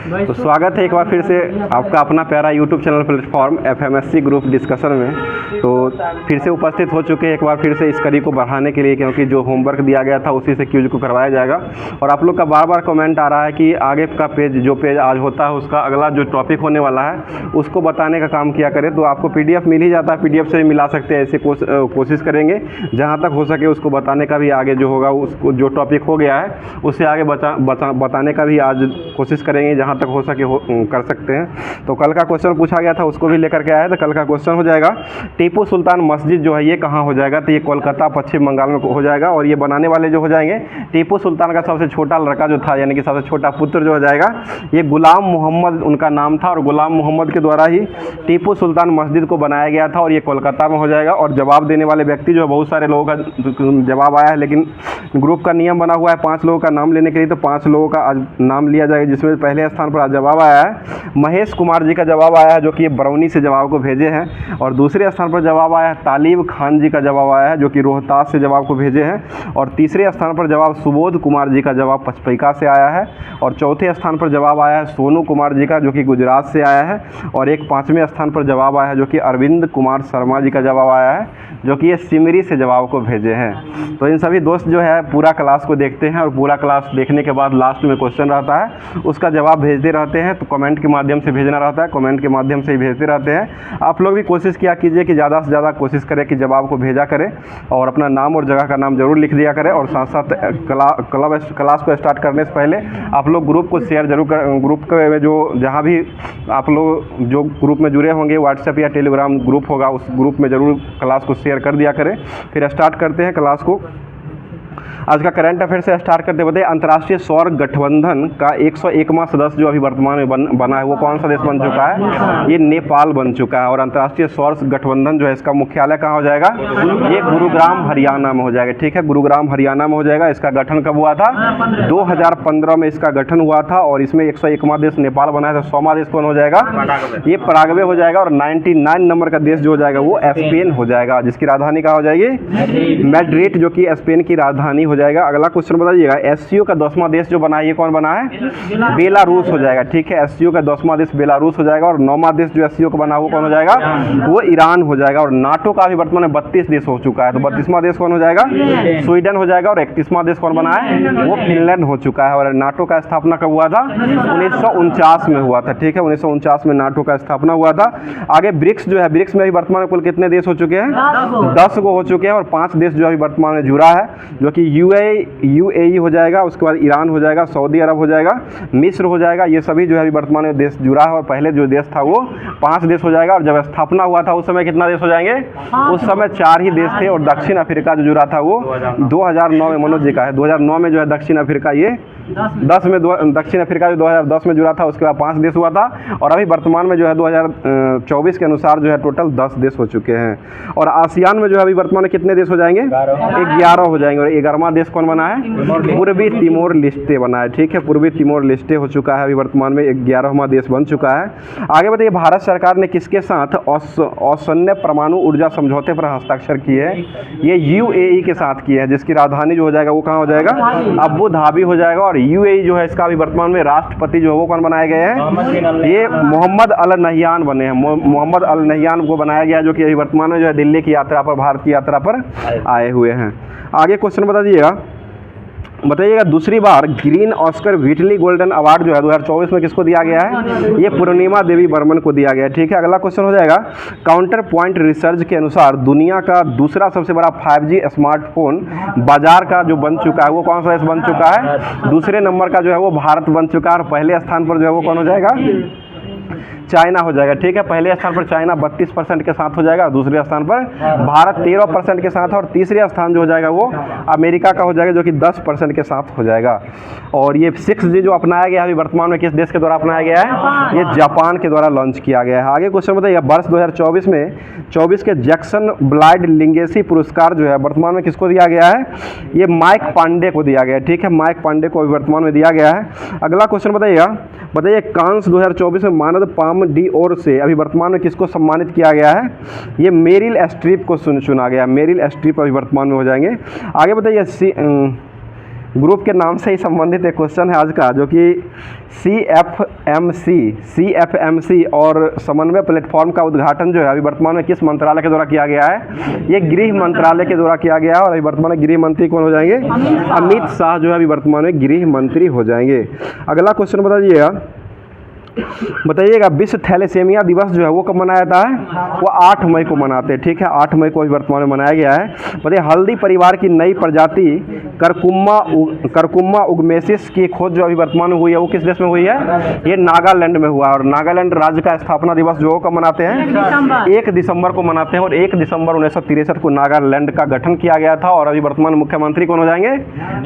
तो स्वागत है एक बार फिर से आपका अपना प्यारा YouTube channel platform FMSC group discussion में। तो फिर से उपस्थित हो चुके हैं एक बार फिर से इस कड़ी को बढ़ाने के लिए, क्योंकि जो होमवर्क दिया गया था उसी से क्यूज को करवाया जाएगा। और आप लोग का बार बार कमेंट आ रहा है कि आगे का पेज जो पेज आज होता है उसका अगला जो टॉपिक होने वाला है उसको बताने का काम किया करें। तो आपको पीडीएफ मिल ही जाता है, पीडीएफ से भी मिला सकते हैं। ऐसे कोशिश करेंगे जहाँ तक हो सके उसको बताने का भी, आगे जो होगा उसको जो टॉपिक हो गया है उससे आगे बताने का भी आज कोशिश करेंगे, जहाँ तक हो सके कर सकते हैं। तो कल का क्वेश्चन पूछा गया था उसको भी लेकर के आया। तो कल का क्वेश्चन हो जाएगा टीपू सुल्तान मस्जिद जो है ये कहाँ हो जाएगा। तो ये कोलकाता पश्चिम बंगाल में हो जाएगा। और ये बनाने वाले जो हो जाएंगे टीपू सुल्तान का सबसे छोटा लड़का जो था, यानी कि सबसे छोटा पुत्र जो हो जाएगा ये गुलाम मोहम्मद उनका नाम था। और गुलाम मोहम्मद के द्वारा ही टीपू सुल्तान मस्जिद को बनाया गया था और ये कोलकाता में हो जाएगा। और जवाब देने वाले व्यक्ति जो है बहुत सारे लोगों का जवाब आया है, लेकिन ग्रुप का नियम बना हुआ है 5 लोगों का नाम लेने के लिए। तो 5 लोगों का आज नाम लिया जाएगा, जिसमें पहले स्थान पर आज जवाब आया है महेश कुमार जी का जवाब आया है, जो कि ये बरौनी से जवाब को भेजे हैं। और दूसरे स्थान पर जवाब आया है तालिब खान जी का जवाब आया है, जो कि रोहतास से जवाब को भेजे हैं। और तीसरे स्थान पर जवाब सुबोध कुमार जी का जवाब पचपैका से आया है। और चौथे स्थान पर जवाब आया है सोनू कुमार जी का, जो कि गुजरात से आया है। और एक 5वें स्थान पर जवाब आया है जो कि अरविंद कुमार शर्मा जी का जवाब आया है, जो कि ये सिमरी से जवाब को भेजे हैं। तो इन सभी दोस्त जो है पूरा क्लास को देखते हैं और पूरा क्लास देखने के बाद लास्ट में क्वेश्चन रहता है उसका जवाब भेजते रहते हैं। तो कमेंट के माध्यम से भेजना रहता है, कमेंट के माध्यम से ही भेजते रहते हैं। आप लोग भी कोशिश किया कीजिए कि ज़्यादा से ज़्यादा कोशिश करें कि जवाब को भेजा करें और अपना नाम और जगह का नाम जरूर लिख दिया करें। और साथ साथ क्लास को स्टार्ट करने से पहले आप लोग ग्रुप को शेयर जरूर करें। ग्रुप के जो जहाँ भी आप लोग जो ग्रुप में जुड़े होंगे व्हाट्सएप या टेलीग्राम ग्रुप होगा उस ग्रुप में ज़रूर क्लास को शेयर कर दिया करें। फिर स्टार्ट करते हैं क्लास को। आज का करंट अफेयर से स्टार्ट करते बताइए अंतर्राष्ट्रीय सौर गठबंधन का 101वां सदस्य जो अभी वर्तमान में बना है वो कौन सा देश बन चुका है? ये नेपाल बन चुका है। और अंतर्राष्ट्रीय सौर गठबंधन जो है इसका मुख्यालय कहाँ हो जाएगा? ये गुरुग्राम हरियाणा में हो जाएगा। ठीक है, गुरुग्राम हरियाणा में हो जाएगा। इसका गठन कब हुआ था? 2015 में इसका गठन हुआ था। और इसमें 101वां देश नेपाल बना है। तो 100वां देश कौन हो जाएगा? ये पराग्वे हो जाएगा। और 99 नंबर का देश जो हो जाएगा वो स्पेन हो जाएगा, जिसकी राजधानी कहाँ हो जाएगी? मैड्रिड, जो कि स्पेन की राजधानी हो जाएगा। अगला क्वेश्चन बताइएगा एससीओ का 10वां देश जो बना है ये कौन बना है? बेलारूस हो जाएगा। ठीक है, एससीओ का 10वां देश बेलारूस हो जाएगा। और 9वां देश जो एससीओ का बना वो कौन हो जाएगा? वो ईरान हो जाएगा। और नाटो का भी वर्तमान में 32 देश हो चुका है। तो 32वां देश कौन हो जाएगा? स्वीडन हो जाएगा। और 31वां देश कौन बना है? वो फिनलैंड हो चुका है। और नाटो का स्थापना कब हुआ था? 1949 में हुआ था। ठीक है, 1949 में नाटो का स्थापना हुआ था। आगे ब्रिक्स जो है, ब्रिक्स में भी वर्तमान में कुल कितने देश हो चुके हैं? 10 को हो चुके हैं। और 5 देश जो अभी वर्तमान में जुड़ा है, जो कि यूएई हो जाएगा, उसके बाद ईरान हो जाएगा, सऊदी अरब हो जाएगा, मिस्र हो जाएगा। ये सभी जो है अभी वर्तमान में देश जुड़ा है। और पहले जो देश था वो 5 देश हो जाएगा। और जब स्थापना हुआ था उस समय कितना देश हो जाएंगे? उस समय 4 ही देश थे। और दक्षिण अफ्रीका जो जुड़ा था वो 2009 में मनोज जी का है। 2009 में जो है दक्षिण अफ्रीका ये 10 में दक्षिण अफ्रीका जो 2010 में जुड़ा था, उसके बाद 5 देश हुआ था। और अभी वर्तमान में जो है 2024 के अनुसार जो है टोटल 10 देश हो चुके हैं। और आसियान में जो है अभी वर्तमान में कितने देश हो जाएंगे? 11 हो जाएंगे। और 11वां देश कौन बना है? पूर्वी तिमोर लेस्टे बना है। ठीक है, पूर्वी तिमोर लेस्टे हो चुका है। अभी वर्तमान में 11वां देश बन चुका है। आगे बताइए भारत सरकार ने किसके साथ असैन्य परमाणु ऊर्जा समझौते पर हस्ताक्षर किए हैं? ये यूएई के साथ किए हैं, जिसकी राजधानी जो हो जाएगा वो कहाँ हो जाएगा? अबू धाबी हो जाएगा। और यूएई जो है इसका अभी वर्तमान में राष्ट्रपति जो है वो कौन बनाए गए हैं? ये मोहम्मद अल नहियान बने हैं। मोहम्मद अल नहियान को बनाया गया, जो कि अभी वर्तमान में जो है दिल्ली की यात्रा पर, भारत की यात्रा पर आए हुए हैं। आगे क्वेश्चन बता दीजिएगा, बताइएगा दूसरी बार green Oscar Whitley golden award जो है 2024 में किसको दिया गया है? ये पूर्णिमा देवी बर्मन को दिया गया है। ठीक है, अगला क्वेश्चन हो जाएगा काउंटर पॉइंट रिसर्च के अनुसार दुनिया का दूसरा सबसे बड़ा 5G स्मार्टफोन बाजार का जो बन चुका है वो कौन सा देश बन चुका है? दूसरे नंबर का जो है वो भारत बन चुका है। और पहले स्थान पर जो है वो कौन हो जाएगा? चाइना हो जाएगा। ठीक है, पहले स्थान पर चाइना 32% के साथ हो जाएगा। दूसरे स्थान पर भारत 13% के साथ। और तीसरे स्थान जो हो जाएगा वो अमेरिका का हो जाएगा, जो कि 10% के साथ हो जाएगा। और ये 6G जो अपनाया गया है अभी वर्तमान में किस देश के द्वारा अपनाया गया है? ये जापान के द्वारा लॉन्च किया गया है। आगे क्वेश्चन बताइए वर्ष 2024 में 24 के जैक्सन ब्लाइड लिंगेसी पुरस्कार जो है वर्तमान में किसको दिया गया है? ये माइक पांडे को दिया गया है। ठीक है, माइक पांडे को अभी वर्तमान में दिया गया है। अगला क्वेश्चन बताइए कांस 2024 में मानद पाम डी ओर से अभी वर्तमान में किसको सम्मानित किया गया है? ये मेरिल स्ट्रीप को चुना गया। मेरिल स्ट्रीप अभी वर्तमान में हो जाएंगे। आगे बताइए ग्रुप के नाम से ही संबंधित एक क्वेश्चन है आज का, जो कि CFMC और समन्वय प्लेटफॉर्म का उद्घाटन जो है अभी वर्तमान में किस मंत्रालय के द्वारा किया गया है? ये गृह मंत्रालय के द्वारा किया गया है। और अभी वर्तमान में गृह मंत्री कौन हो जाएंगे? अमित शाह जो है अभी वर्तमान में गृह मंत्री हो जाएंगे। अगला क्वेश्चन बताइएगा विश्व थैलेसेमिया दिवस जो है वो कब मनाया जाता है? वो 8 मई को मनाते हैं, ठीक है, 8 मई को वर्तमान में मनाया गया है। बताइए हल्दी परिवार की नई प्रजाति करकुम्मा उगमेसिस की खोज जो अभी वर्तमान में हुई है वो किस देश में हुई है? ये नागालैंड में हुआ है। और नागालैंड राज्य का स्थापना दिवस जो कब मनाते हैं? 1 दिसंबर को मनाते हैं। और 1 दिसंबर 1963 को नागालैंड का गठन किया गया था। और अभी वर्तमान मुख्यमंत्री कौन हो जाएंगे?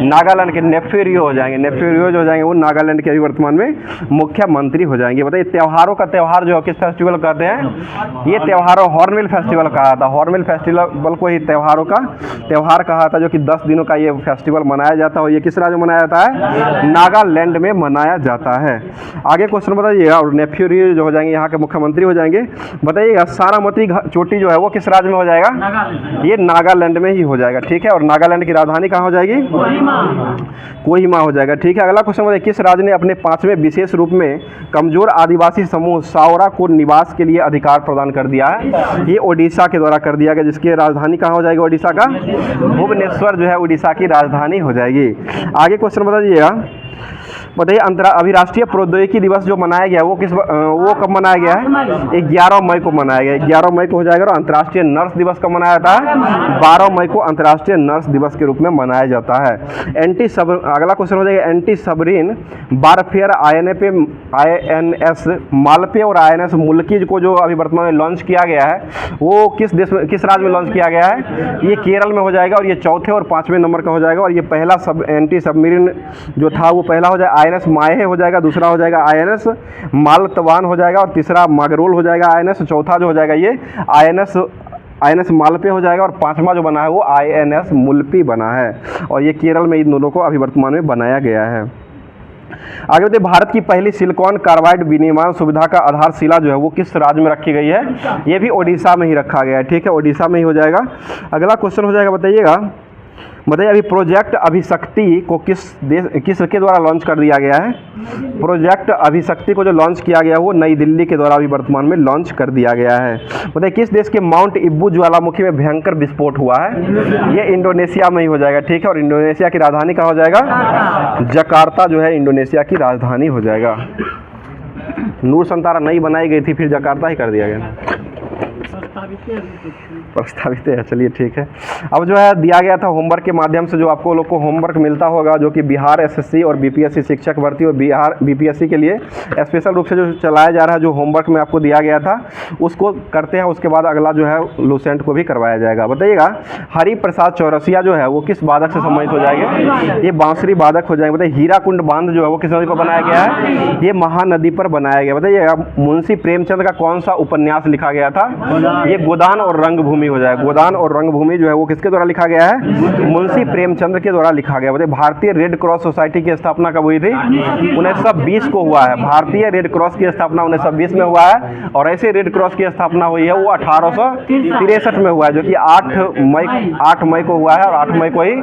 नागालैंड के नेफ्यू रियो हो जाएंगे। नेफ्यू रियो जो हो जाएंगे वो नागालैंड के अभी वर्तमान में मुख्यमंत्री हो जाएंगे। बताइए त्योहारों का त्योहार जो है किस फेस्टिवल कहते हैं? ये त्योहारों हॉर्नबिल फेस्टिवल कहा था। हॉर्नबिल फेस्टिवल को ही त्योहारों का त्योहार कहा था, जो कि 10 दिनों का ये फेस्टिवल मनाया जाता है। और ये किस राज्य में मनाया जाता है? नागालैंड में मनाया जाता है। आगे क्वेश्चन बताइएगा। और नेफ्यू रियो जो हो जाएंगे यहाँ के मुख्यमंत्री हो जाएंगे। बताइएगा सारामती चोटी जो है वो किस राज्य में हो जाएगा? ये नागालैंड में ही हो जाएगा, ठीक है। और नागालैंड की राजधानी कहाँ हो जाएगी? कोहिमा हो जाएगा, ठीक है। अगला क्वेश्चन बताइए किस राज्य ने अपने 5वें विशेष रूप में कमजोर आदिवासी समूह सावरा को निवास के लिए अधिकार प्रदान कर दिया है? ये ओडिशा के द्वारा कर दिया गया, जिसकी राजधानी कहाँ हो जाएगी? ओडिशा का भुवनेश्वर जो है उड़ीसा की राजधानी हो जाएगी। आगे क्वेश्चन बताइएगा। बताइए अभी राष्ट्रीय प्रौद्योगिकी दिवस जो मनाया गया वो वो कब मनाया गया है? 11 मई को मनाया गया। 11 मई को हो जाएगा। और अंतर्राष्ट्रीय नर्स दिवस कब मनाया जाता है? 12 मई को अंतर्राष्ट्रीय नर्स दिवस के रूप में मनाया जाता है। अगला क्वेश्चन हो जाएगा एंटी सबरीन वारफेयर INS मालपे और INS मुल्की को जो अभी वर्तमान में लॉन्च किया गया है वो किस देश में, किस राज्य में लॉन्च किया गया है? ये केरल में हो जाएगा। और ये चौथे और 5वें नंबर का हो जाएगा। और ये पहला एंटी सबमरीन जो था वो पहला हो जाएगा INS माहे हो जाएगा, दूसरा हो जाएगा INS मालतवान हो जाएगा, और तीसरा मागरोल हो जाएगा INS, चौथा जो हो जाएगा ये INS मालपे हो जाएगा। और 5वां जो बना है वो INS मुल्पी बना है। और ये केरल में इन दोनों को अभी वर्तमान में बनाया गया है। आगे बताइए भारत की पहली सिलिकॉन कार्बाइड विनिर्माण सुविधा का आधारशिला जो है वो किस राज्य में रखी गई है? ये भी ओडिशा में ही रखा गया है, ठीक है, ओडिशा में ही हो जाएगा। अगला क्वेश्चन हो जाएगा बताइए अभी प्रोजेक्ट अभिशक्ति को किस के द्वारा लॉन्च कर दिया गया है? प्रोजेक्ट अभिशक्ति को जो लॉन्च किया गया वो नई दिल्ली के द्वारा अभी वर्तमान में लॉन्च कर दिया गया है। बताइए किस देश के माउंट इब्बू ज्वालामुखी में भयंकर विस्फोट हुआ है? ये इंडोनेशिया में ही हो जाएगा, ठीक है। और इंडोनेशिया की राजधानी कहाँ हो जाएगा? जकार्ता जो है इंडोनेशिया की राजधानी हो जाएगा। नूर संतारा नई बनाई गई थी, फिर जकार्ता ही कर दिया गया। प्रस्तावित है, चलिए ठीक है। अब जो है दिया गया था होमवर्क के माध्यम से, जो आपको लोग को होमवर्क मिलता होगा, जो कि बिहार SSC और BPSC शिक्षक भर्ती और बिहार BPSC के लिए स्पेशल रूप से जो चलाया जा रहा है, जो होमवर्क में आपको दिया गया था उसको करते हैं। उसके बाद अगला जो है लूसेंट को भी करवाया जाएगा। बताइएगा हरि प्रसाद चौरसिया जो है वो किस वादक से संबंधित हो जाएंगे? ये बांसुरी वादक हो जाएंगे। बताइए हीराकुंड बांध जो है वो किस नदी पर बनाया गया है? ये महानदी पर बनाया गया। बताइएगा मुंशी प्रेमचंद का कौन सा उपन्यास लिखा गया था? ये गोदान और रंगभूमि हो जाएगा। गोदान और रंगभूमि जो है वो किसके द्वारा लिखा गया है? मुंशी प्रेमचंद के द्वारा लिखा गया। बताइए भारतीय रेड क्रॉस सोसाइटी की स्थापना कब हुई थी? 1920 को हुआ है। भारतीय रेड क्रॉस की स्थापना 1920 में हुआ है। और ऐसे रेड क्रॉस की स्थापना हुई है वो 1863 में हुआ है, जो कि 8 मई को हुआ है। और 8 मई को ही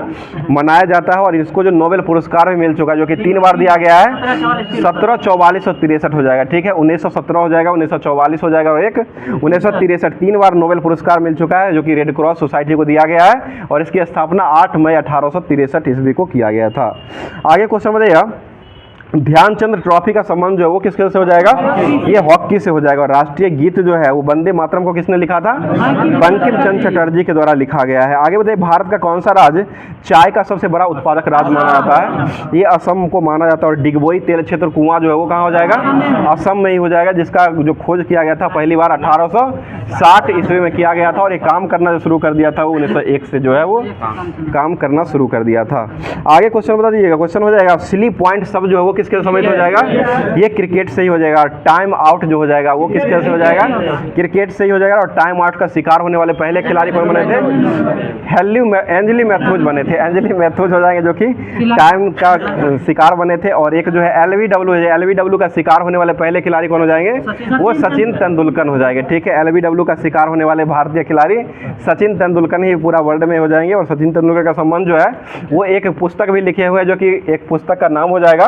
मनाया जाता है। और इसको जो नोबेल पुरस्कार भी मिल चुका है, जो कि 3 बार दिया गया है, 17, 44 और 63 हो जाएगा, ठीक है। 1917 हो जाएगा, 1944 हो जाएगा और एक 1963। 3 बार नोबेल पुरस्कार मिल चुका है, जो कि रेड क्रॉस सोसाइटी को दिया गया है। और इसकी स्थापना 8 मई 1863 ईस्वी को किया गया था। आगे क्वेश्चन बताइएगा ध्यानचंद ट्रॉफी का संबंध जो है वो किसके से हो जाएगा? ये हॉकी से हो जाएगा। राष्ट्रीय गीत जो है वो वंदे मातरम को किसने लिखा था? बंकिम चंद्र चटर्जी के द्वारा लिखा गया है। आगे बताइए भारत का कौन सा राज्य चाय का सबसे बड़ा उत्पादक राज्य माना जाता है? ये असम को माना जाता है। और डिगबोई तेल क्षेत्र कुआं जो है वो कहाँ हो जाएगा? असम में ही हो जाएगा, जिसका जो खोज किया गया था पहली बार 1860 ईस्वी में किया गया था। और ये काम करना जो शुरू कर दिया था वो 1901 से जो है वो काम करना शुरू कर दिया था। आगे क्वेश्चन बता दीजिएगा। क्वेश्चन हो जाएगा सिली पॉइंट शब्द जो है वो किसके से संबंधित हो जाएगा? ये क्रिकेट से ही हो जाएगा। टाइम आउट जो हो जाएगा वो किसके से हो जाएगा? क्रिकेट से ही हो जाएगा। और टाइम आउट का शिकार होने वाले पहले खिलाड़ी कौन बने थे? एंजेली मैथ्यूज बने थे। एंजेली मैथ्यूज हो जाएंगे जो कि टाइम का शिकार बने थे। और एक जो है एलबीडब्ल्यू का शिकार होने वाले पहले खिलाड़ी कौन हो जाएंगे? वो सचिन तेंदुलकर हो जाएंगे। ठीक है, एलबीडब्ल्यू का शिकार होने वाले भारतीय खिलाड़ी सचिन तेंदुलकर ही पूरा वर्ल्ड में हो जाएंगे। और सचिन तेंदुलकर का संबंध जो है वो एक पुस्तक भी लिखे हुए हैं, जो कि एक पुस्तक का नाम हो जाएगा,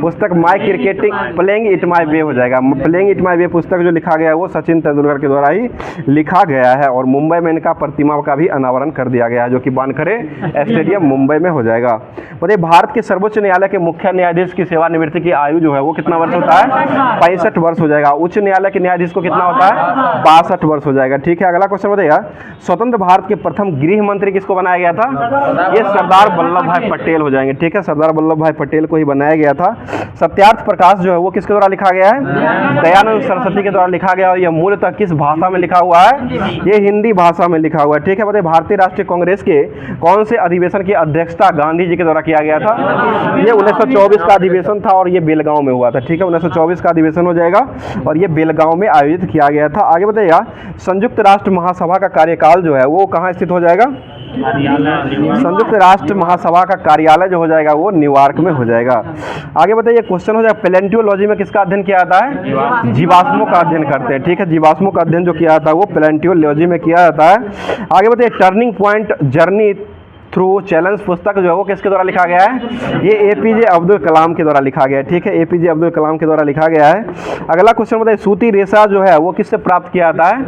पुस्तक माई क्रिकेटिंग प्लेइंग इट माई वे हो जाएगा। प्लेइंग इट माई वे पुस्तक जो लिखा गया है वो सचिन तेंदुलकर के द्वारा ही लिखा गया है। और मुंबई में इनका प्रतिमा का भी अनावरण कर दिया गया है, जो कि वानखेड़े स्टेडियम मुंबई में हो जाएगा। बताइए, भारत के सर्वोच्च न्यायालय के मुख्य न्यायाधीश की सेवानिवृत्ति की आयु जो है वो कितना वर्ष होता है? 65 वर्ष हो जाएगा। उच्च न्यायालय के न्यायाधीश को कितना होता है? 62 वर्ष हो जाएगा। ठीक है, अगला क्वेश्चन बताइएगा, स्वतंत्र भारत के प्रथम गृह मंत्री किसको बनाया गया था? ये सरदार वल्लभ भाई पटेल हो जाएंगे। ठीक है, सरदार वल्लभ भाई पटेल को ही बनाया गया था। सत्यार्थ प्रकाश जो है वो किसके द्वारा लिखा गया है? दयानंद सरस्वती के द्वारा लिखा गया। और यह मूलतः किस भाषा में लिखा हुआ है? ये हिंदी भाषा में लिखा हुआ है। ठीक है, बताइए, भारतीय राष्ट्रीय कांग्रेस के कौन से अधिवेशन की अध्यक्षता गांधी जी के द्वारा किया गया था? ये 1924 का अधिवेशन था और ये बेलगांव में हुआ था। ठीक है, 1924 का अधिवेशन हो जाएगा और ये बेलगांव में आयोजित किया गया था। आगे बताइएगा, संयुक्त राष्ट्र महासभा का कार्यकाल जो है वो कहाँ स्थित हो जाएगा? संयुक्त राष्ट्र महासभा का कार्यालय जो हो जाएगा वो न्यूयॉर्क में हो जाएगा। आगे बताइए, क्वेश्चन हो जाएगा, पैलेंटियोलॉजी में किसका अध्ययन किया जाता है? जीवाश्मों का अध्ययन करते हैं। ठीक है, जीवाश्मों का अध्ययन जो किया जाता है वो पैलेंटियोलॉजी में किया जाता है। आगे बताइए, turning point journey through challenge पुस्तक जो है वो किसके द्वारा लिखा गया है? ये एपीजे अब्दुल कलाम के द्वारा लिखा गया है। ठीक है, एपीजे अब्दुल कलाम के द्वारा लिखा गया है। अगला क्वेश्चन बताइए, सूती रेशा जो है वो किससे प्राप्त किया जाता है?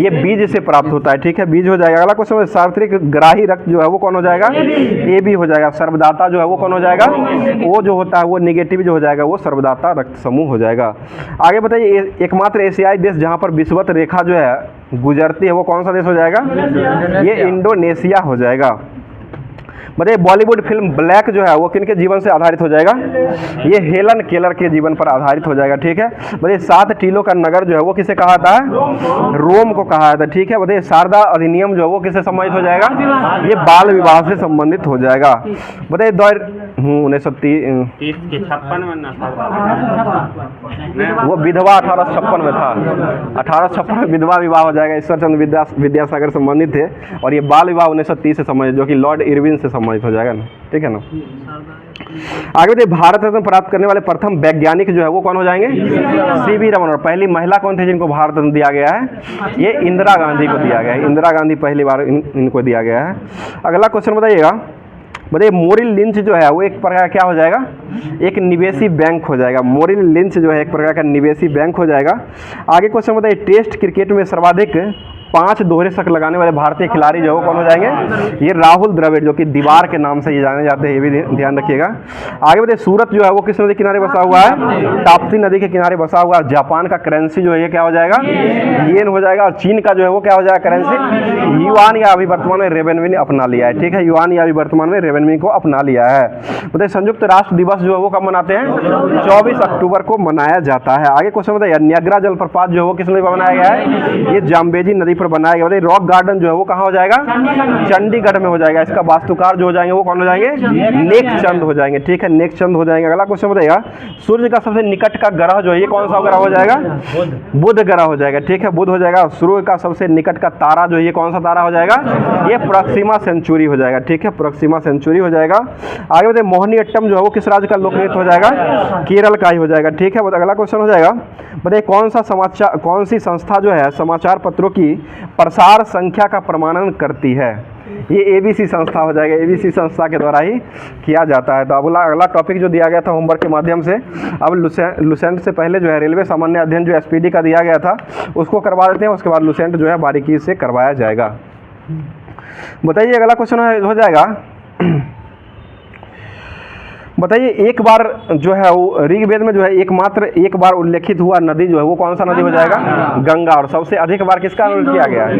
ये बीज से प्राप्त होता है। ठीक है, बीज हो जाएगा। अगला क्वेश्चन, सार्वत्रिक ग्राही रक्त जो है वो कौन हो जाएगा? ए बी हो जाएगा। सर्वदाता जो है वो कौन हो जाएगा? वो जो होता है वो निगेटिव जो हो जाएगा वो सर्वदाता रक्त समूह हो जाएगा। आगे बताइए, एकमात्र एशियाई देश जहाँ पर विषुवत रेखा जो है गुजरती है वो कौन सा देश हो जाएगा? ये इंडोनेशिया हो जाएगा। बताइए, बॉलीवुड फिल्म ब्लैक जो है वो किनके जीवन से आधारित हो जाएगा? ये हेलन केलर के जीवन पर आधारित हो जाएगा। ठीक है, बताइए, 7 टीलों का नगर जो है वो किसे कहा था? रोम को कहा था। ठीक है, बताइए, शारदा अधिनियम जो है वो किससे संबंधित हो जाएगा? ये बाल विवाह से संबंधित हो जाएगा। बताइए, 1956 वो विधवा 1856 में था। 1856 में विधवा विवाह हो जाएगा। ईश्वरचंद्र विद्यासागर संबंधित थे। और ये बाल विवाह 1930 से संबंधित, जो कि लॉर्ड इरविन से संबंधित हो जाएगा ना। ठीक है ना। आगे बताइए, भारत रत्न प्राप्त करने वाले प्रथम वैज्ञानिक जो है वो कौन हो जाएंगे? सीवी रमन। और पहली महिला कौन थी जिनको भारत रत्न दिया गया है? ये इंदिरा गांधी को दिया गया है। इंदिरा गांधी पहली बार इनको दिया गया है। अगला क्वेश्चन बताइएगा, बताइए, मोरिल लिंच जो है वो एक प्रकार का क्या हो जाएगा? एक निवेशी बैंक हो जाएगा। मोरिल लिंच जो है एक प्रकार का निवेशी बैंक हो जाएगा। आगे क्वेश्चन बताइए, टेस्ट क्रिकेट में सर्वाधिक 5 दोहरे शतक लगाने वाले भारतीय खिलाड़ी जो है वो कौन हो जाएंगे? ये राहुल द्रविड़, जो कि दीवार के नाम से ये जाने जाते हैं, ये भी ध्यान रखिएगा। आगे बताइए, सूरत जो है वो किस नदी के किनारे बसा हुआ है? ताप्ती नदी के किनारे बसा हुआ है। जापान का करेंसी जो है ये क्या हो जाएगा? येन हो जाएगा। और चीन का जो है वो क्या हो जाएगा करेंसी? युआन, या अभी वर्तमान में रेवेनमी ने अपना लिया है। ठीक है, युआन या अभी वर्तमान में रेवेनमी को अपना लिया है। बताइए, संयुक्त राष्ट्र दिवस जो है वो कब मनाते हैं? 24 अक्टूबर को मनाया जाता है। आगे क्वेश्चन बताइए, नियाग्रा जलप्रपात जो है वो किस नदी पर बनाया गया है? ये जाम्बेजी नदी पर बनाया गया। बताइए, रॉक गार्डन जो है वो कहाँ हो जाएगा? चंडीगढ़ में हो जाएगा। इसका वास्तुकार जो हो जाएंगे वो कौन हो जाएंगे? नेकचंद हो जाएंगे। ठीक है, नेकचंद हो जाएंगे। अगला क्वेश्चन बताइएगा, सूर्य का सबसे निकट का ग्रह जो है ये कौन सा ग्रह हो जाएगा? बुध ग्रह हो जाएगा। ठीक है, बुध हो जाएगा। सूर्य का सबसे निकट का तारा जो है ये कौन सा तारा हो जाएगा? ये प्रोक्सिमा सेंचुरी हो जाएगा। ठीक है, प्रोक्सिमा सेंचुरी हो जाएगा। आगे बताइए, मोहिनीअट्टम जो है वो किस राज्य का लोक नृत्य हो जाएगा? केरल का ही हो जाएगा। ठीक है, अगला क्वेश्चन हो जाएगा, बताइए, कौन सी संस्था जो है समाचार पत्रों की प्रसार संख्या का प्रमाणन करती है? ये एबीसी संस्था हो जाएगा। एबीसी संस्था के द्वारा ही किया जाता है। तो अगला टॉपिक जो दिया गया था होमवर्क के माध्यम से, अब लुसेंट से पहले जो है रेलवे सामान्य अध्ययन जो एसपीडी का दिया गया था उसको करवा देते हैं। उसके बाद लुसेंट जो है बारीकी से करवाया जाएगा। बताइए, अगला क्वेश्चन हो जाएगा, बताइए, एक बार जो है वो ऋग्वेद में जो है एक बार उल्लेखित हुआ नदी जो है वो कौन सा नदी हो जाएगा? गंगा। और सबसे अधिक बार किसका उल्लेख किया गया है?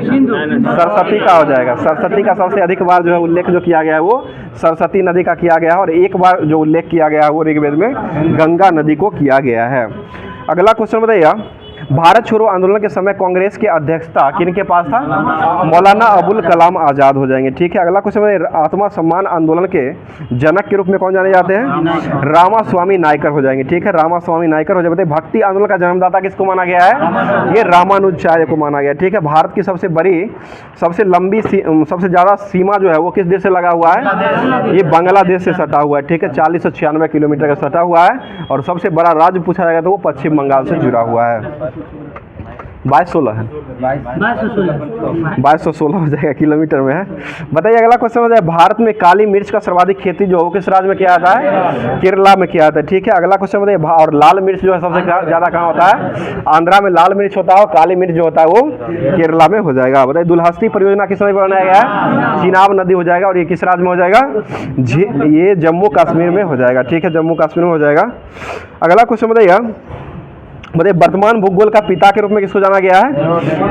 सरस्वती का हो जाएगा। सरस्वती का सबसे अधिक बार जो है उल्लेख जो किया गया है वो सरस्वती नदी का किया गया है। और एक बार जो उल्लेख किया गया है वो ऋग्वेद में गंगा नदी को किया गया है। अगला क्वेश्चन बताइएगा, भारत छोड़ो आंदोलन के समय कांग्रेस की अध्यक्षता किनके पास था? मौलाना अबुल कलाम आज़ाद हो जाएंगे। ठीक है, अगला क्वेश्चन है, आत्मा सम्मान आंदोलन के जनक के रूप में कौन जाने जाते हैं? रामास्वामी नायकर हो जाएंगे। ठीक है, रामास्वामी नायकर हो जाते हैं। भक्ति आंदोलन का जन्मदाता किसको माना गया है? ये रामानुजाचार्य को माना गया। ठीक है, भारत की सबसे बड़ी, सबसे लंबी, सबसे ज़्यादा सीमा जो है वो किस देश से लगा हुआ है? ये बांग्लादेश से सटा हुआ है। ठीक है, 4096 किलोमीटर का सटा हुआ है। और सबसे बड़ा राज्य पूछा जाएगा तो वो पश्चिम बंगाल से जुड़ा हुआ है। 2216 है, 2216 हो जाएगा, किलोमीटर में है। बताइए अगला क्वेश्चन हो जाए, भारत में काली मिर्च का सर्वाधिक खेती जो हो किस राज्य में किया जाता है? केरला में किया जाता है। ठीक है, अगला क्वेश्चन बताइए, और लाल मिर्च जो है सबसे ज़्यादा कहाँ होता है? आंध्रा में लाल मिर्च होता है, और काली मिर्च जो होता है वो केरला में हो जाएगा। बताइए दुल्हस्ती परियोजना किस राज्य में बनाया गया है? चिनाब नदी हो जाएगा, और ये किस राज्य में हो जाएगा? ये जम्मू कश्मीर में हो जाएगा। ठीक है, जम्मू कश्मीर में हो जाएगा। अगला क्वेश्चन बताइए, वर्तमान भूगोल का पिता के रूप में किसको जाना गया है?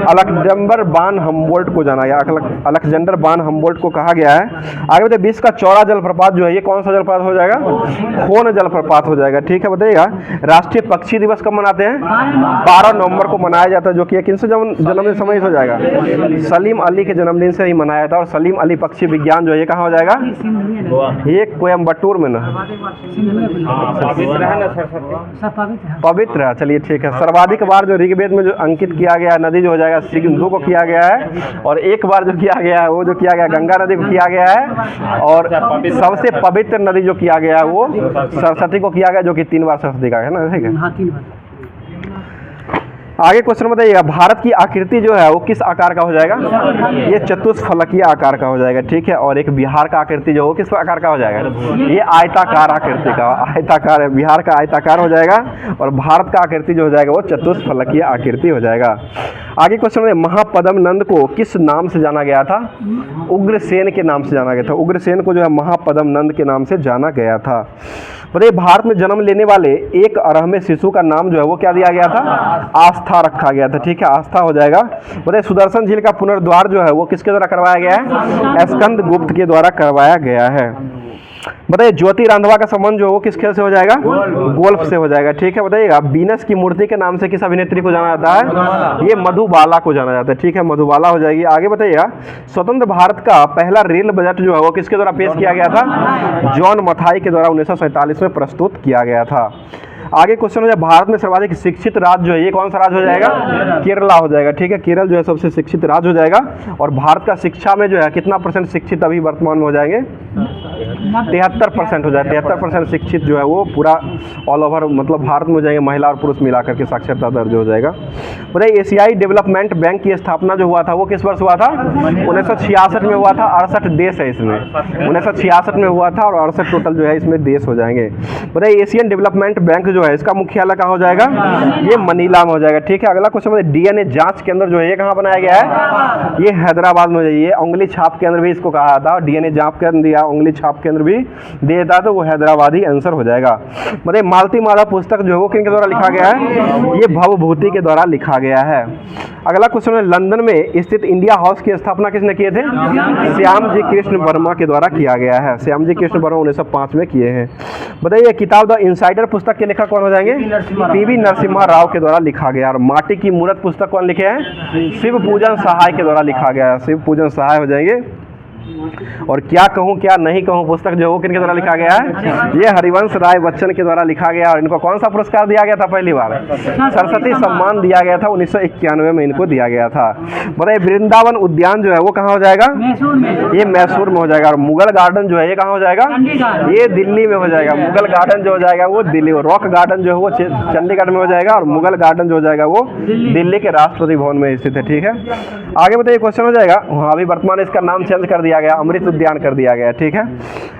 अलेक्जेंडर वान हम्बोल्ट को जाना गया, अलेक्जेंडर वान हम्बोल्ट को कहा गया है। आगे बताइए, विश्व का चौड़ा जलप्रपात जो है ये कौन सा जलप्रपात हो जाएगा? खोन जलप्रपात हो जाएगा। ठीक है, बताइएगा राष्ट्रीय पक्षी दिवस कब मनाते हैं? 12 नवंबर को मनाया जाता है, जो कि किनसे जन्मदिन समय हो जाएगा? सलीम अली के जन्मदिन से ही मनाया था। और सलीम अली पक्षी विज्ञान जो है ये कहाँ हो जाएगा? ये कोयम्बटूर में ना, पवित्र है। चलिए ठीक है, सर्वाधिक बार जो ऋग्वेद में जो अंकित किया गया नदी जो हो जाएगा सिंधु को किया गया है। और एक बार जो किया गया है वो जो किया गया गंगा नदी को किया गया है। और सबसे पवित्र नदी जो किया गया है वो सरस्वती को किया गया, जो कि 3 बार सरस्वती का है ना। ठीक है, आगे क्वेश्चन बताइएगा, भारत की आकृति जो है वो किस आकार का हो जाएगा? ये चतुष्फलकीय आकार का हो जाएगा। ठीक है, और एक बिहार का आकृति जो हो किस आकार का हो जाएगा? ये आयताकार आकृति का, आयताकार है, बिहार का आयताकार हो जाएगा। और भारत का आकृति जो हो जाएगा वो चतुष्फलकीय आकृति हो जाएगा। आगे क्वेश्चन में, महापद्म नंद को किस नाम से जाना गया था? उग्रसेन के नाम से जाना गया था। उग्रसेन को जो है महापद्म नंद के नाम से जाना गया था। बताइए भारत में जन्म लेने वाले एक अरहमे शिशु का नाम जो है वो क्या दिया गया था? आस्था रखा गया था। ठीक है, आस्था हो जाएगा। बताइए सुदर्शन झील का पुनर्द्वार जो है वो किसके द्वारा करवाया गया है? स्कंद गुप्त के द्वारा करवाया गया है। बताइए ज्योति रांधवा का संबंध जो है वो किस खेल से हो जाएगा? गोल्फ से हो जाएगा। ठीक है, बताइएगा वीनस की मूर्ति के नाम से किस अभिनेत्री को जाना जाता है? ये मधुबाला को जाना जाता है। ठीक है, मधुबाला हो जाएगी। आगे बताइएगा, स्वतंत्र भारत का पहला रेल बजट जो है वो किसके द्वारा पेश किया गया था? जॉन मथाई के द्वारा 1947 में प्रस्तुत किया गया था। आगे क्वेश्चन हो जाए, भारत में सर्वाधिक शिक्षित राज्य जो है ये कौन सा राज्य हो जाएगा? केरला हो जाएगा। ठीक है, केरल जो है सबसे शिक्षित राज्य हो जाएगा। और भारत का शिक्षा में जो है कितना % शिक्षित अभी वर्तमान में हो जाएंगे? 73% हो जाए। 73% शिक्षित जो है वो पूरा ऑल ओवर मतलब भारत में हो जाएंगे, महिला और पुरुष मिलाकर के साक्षरता दर जो हो जाएगा। बताइए एशियाई डेवलपमेंट बैंक की स्थापना जो हुआ था वो किस वर्ष हुआ था? 1966 में हुआ था। 68 देश है इसमें, 1966 में हुआ था। और 68 टोटल जो है इसमें देश हो जाएंगे। बताइए एशियन डेवलपमेंट बैंक जो है इसका मुख्यालय कहाँ हो जाएगा? ये मनीला में हो जाएगा। ठीक है, अगला क्वेश्चन है, डीएनए जांच केंद्र जो है ये कहाँ बनाया गया है? ये हैदराबाद में हो जाएगी। उंगली छाप केंद्र भी इसको कहा था, डीएनए जांच केंद्र या उंगली छाप केंद्र भी दे देता तो वो हैदराबादी आंसर हो जाएगा। मतलब मालती माला पुस्तक जो है वो किनके द्वारा लिखा गया है? ये भवभूति के द्वारा लिखा गया है। अगला क्वेश्चन है, लंदन में स्थित इंडिया हाउस की स्थापना किसने किए थे? श्याम जी कृष्ण वर्मा के द्वारा किया गया है। श्याम जी कृष्ण वर्मा 1905 में किए हैं। बताइए किताब द इनसाइडर पुस्तक के लेखक कौन हो जाएंगे? पीवी नरसिम्हा राव के द्वारा लिखा गया। और माटी की मूर्त पुस्तक कौन लिखे हैं? शिव पूजन सहाय के द्वारा लिखा गया है। शिव पूजन सहाय हो जाएंगे। और क्या कहूँ क्या नहीं कहूँ पुस्तक जो है किनके द्वारा लिखा गया है? ये हरिवंश राय बच्चन के द्वारा लिखा गया। और इनको कौन सा पुरस्कार दिया गया था? पहली बार सरस्वती सम्मान दिया गया था, 1991 में इनको दिया गया था। बताइए वृंदावन उद्यान जो है वो कहाँ हो जाएगा? ये मैसूर में हो जाएगा। और मुगल गार्डन जो है ये कहाँ हो जाएगा? ये दिल्ली में हो जाएगा। मुगल गार्डन जो हो जाएगा वो दिल्ली, रॉक गार्डन जो है वो चंडीगढ़ में हो जाएगा। और मुगल गार्डन जो हो जाएगा वो दिल्ली के राष्ट्रपति भवन में स्थित है। ठीक है, आगे बताइए क्वेश्चन हो जाएगा, हाँ अभी वर्तमान इसका नाम चेंज कर दिया गया, अमृत उद्यान कर दिया गया। ठीक है,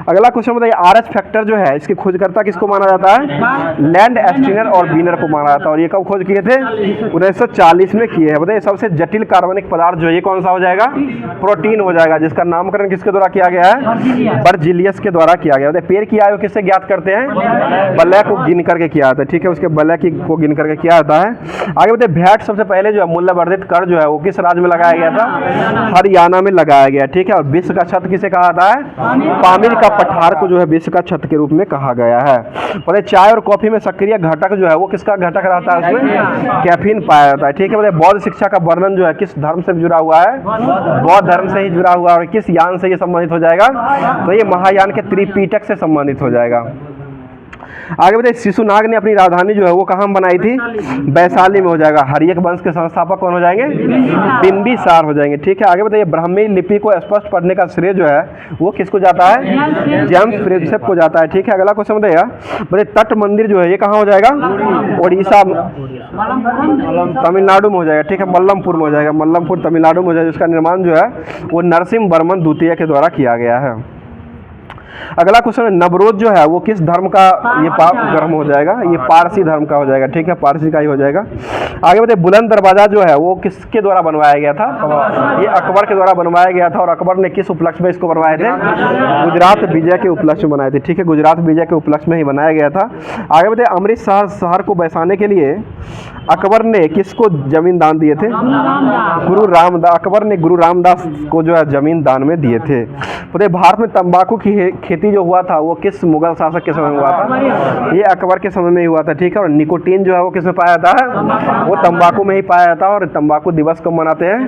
अगला क्वेश्चन बताइए आरएच फैक्टर जो है इसके खोजकर्ता किसको माना जाता है? लैंड एस्टिनर और बीनर को माना जाता है। और ये कब खोज किए थे? 1940 में किए हैं। बताइए सबसे जटिल कार्बनिक पदार्थ जो है ये कौन सा हो जाएगा? प्रोटीन हो जाएगा, जिसका नामकरण किसके द्वारा किया गया है? बर्जिलियस के द्वारा किया गया। बताइए पेड़ की आयु किससे ज्ञात करते हैं? वलय को गिन करके किया जाता है। ठीक है, उसके वलय को गिन करके किया जाता है। आगे बताइए वैट सबसे पहले जो है मूल्यवर्धित कर जो है वो किस राज्य में लगाया गया था? हरियाणा में लगाया गया। ठीक है, और विश्व का छत किसे कहा जाता है? पामिल का पठार को जो है विश्व का छत के रूप में कहा गया है। बोले चाय और कॉफी में सक्रिय घटक जो है वो किसका घटक रहता है? उसमें कैफीन पाया जाता है। ठीक है। बोले बौद्ध शिक्षा का वर्णन जो है किस धर्म से जुड़ा हुआ है? बौद्ध धर्म से ही जुड़ा हुआ है। और किस यान से ये संबंधित हो जाएगा? तो ये महायान के त्रिपिटक से संबंधित हो जाएगा। आगे बताइए, शिशुनाग ने अपनी राजधानी जो है वो कहाँ बनाई थी? वैशाली में हो जाएगा। हर्यक वंश के संस्थापक कौन हो जाएंगे? बिंबिसार हो जाएंगे। ठीक है। आगे बताइए, ब्राह्मी लिपि को स्पष्ट पढ़ने का श्रेय जो है वो किसको जाता है? जेम्स प्रिंसेप को जाता है। ठीक है। अगला क्वेश्चन बताइएगा, बोले तट मंदिर जो है ये कहाँ हो जाएगा? उड़ीसा, तमिलनाडु में हो जाएगा। ठीक है। मल्लमपुर में हो जाएगा। मल्लमपुर तमिलनाडु में हो जाएगा, जिसका निर्माण जो है वो नरसिंह वर्मन द्वितीय के द्वारा किया गया है। अगला क्वेश्चन है, नवरोज जो है वो किस धर्म का ये धर्म हो जाएगा? ये पारसी धर्म का हो जाएगा। ठीक है। पारसी का ही हो जाएगा। आगे बताइए, बुलंद दरवाजा जो है वो किसके द्वारा बनवाया गया था? ये अकबर के द्वारा बनवाया गया था। और अकबर ने किस उपलक्ष्य में इसको बनवाए थे? गुजरात विजय के उपलक्ष्य में बनाए थे। ठीक है। गुजरात विजय के उपलक्ष्य में ही बनाया गया था। आगे बताइए, अमृतसर शहर को बसाने के लिए अकबर ने किसको जमीन दान दिए थे? गुरु रामदास। अकबर ने गुरु रामदास को जो है जमीन दान में दिए थे। बताइए, भारत में तंबाकू की खेती जो हुआ था वो किस मुगल शासक के समय में हुआ था? ये अकबर के समय में ही हुआ था। ठीक है। और निकोटीन जो है वो किस में पाया जाता है? वो तंबाकू में ही पाया जाता है। और तंबाकू दिवस कब मनाते हैं?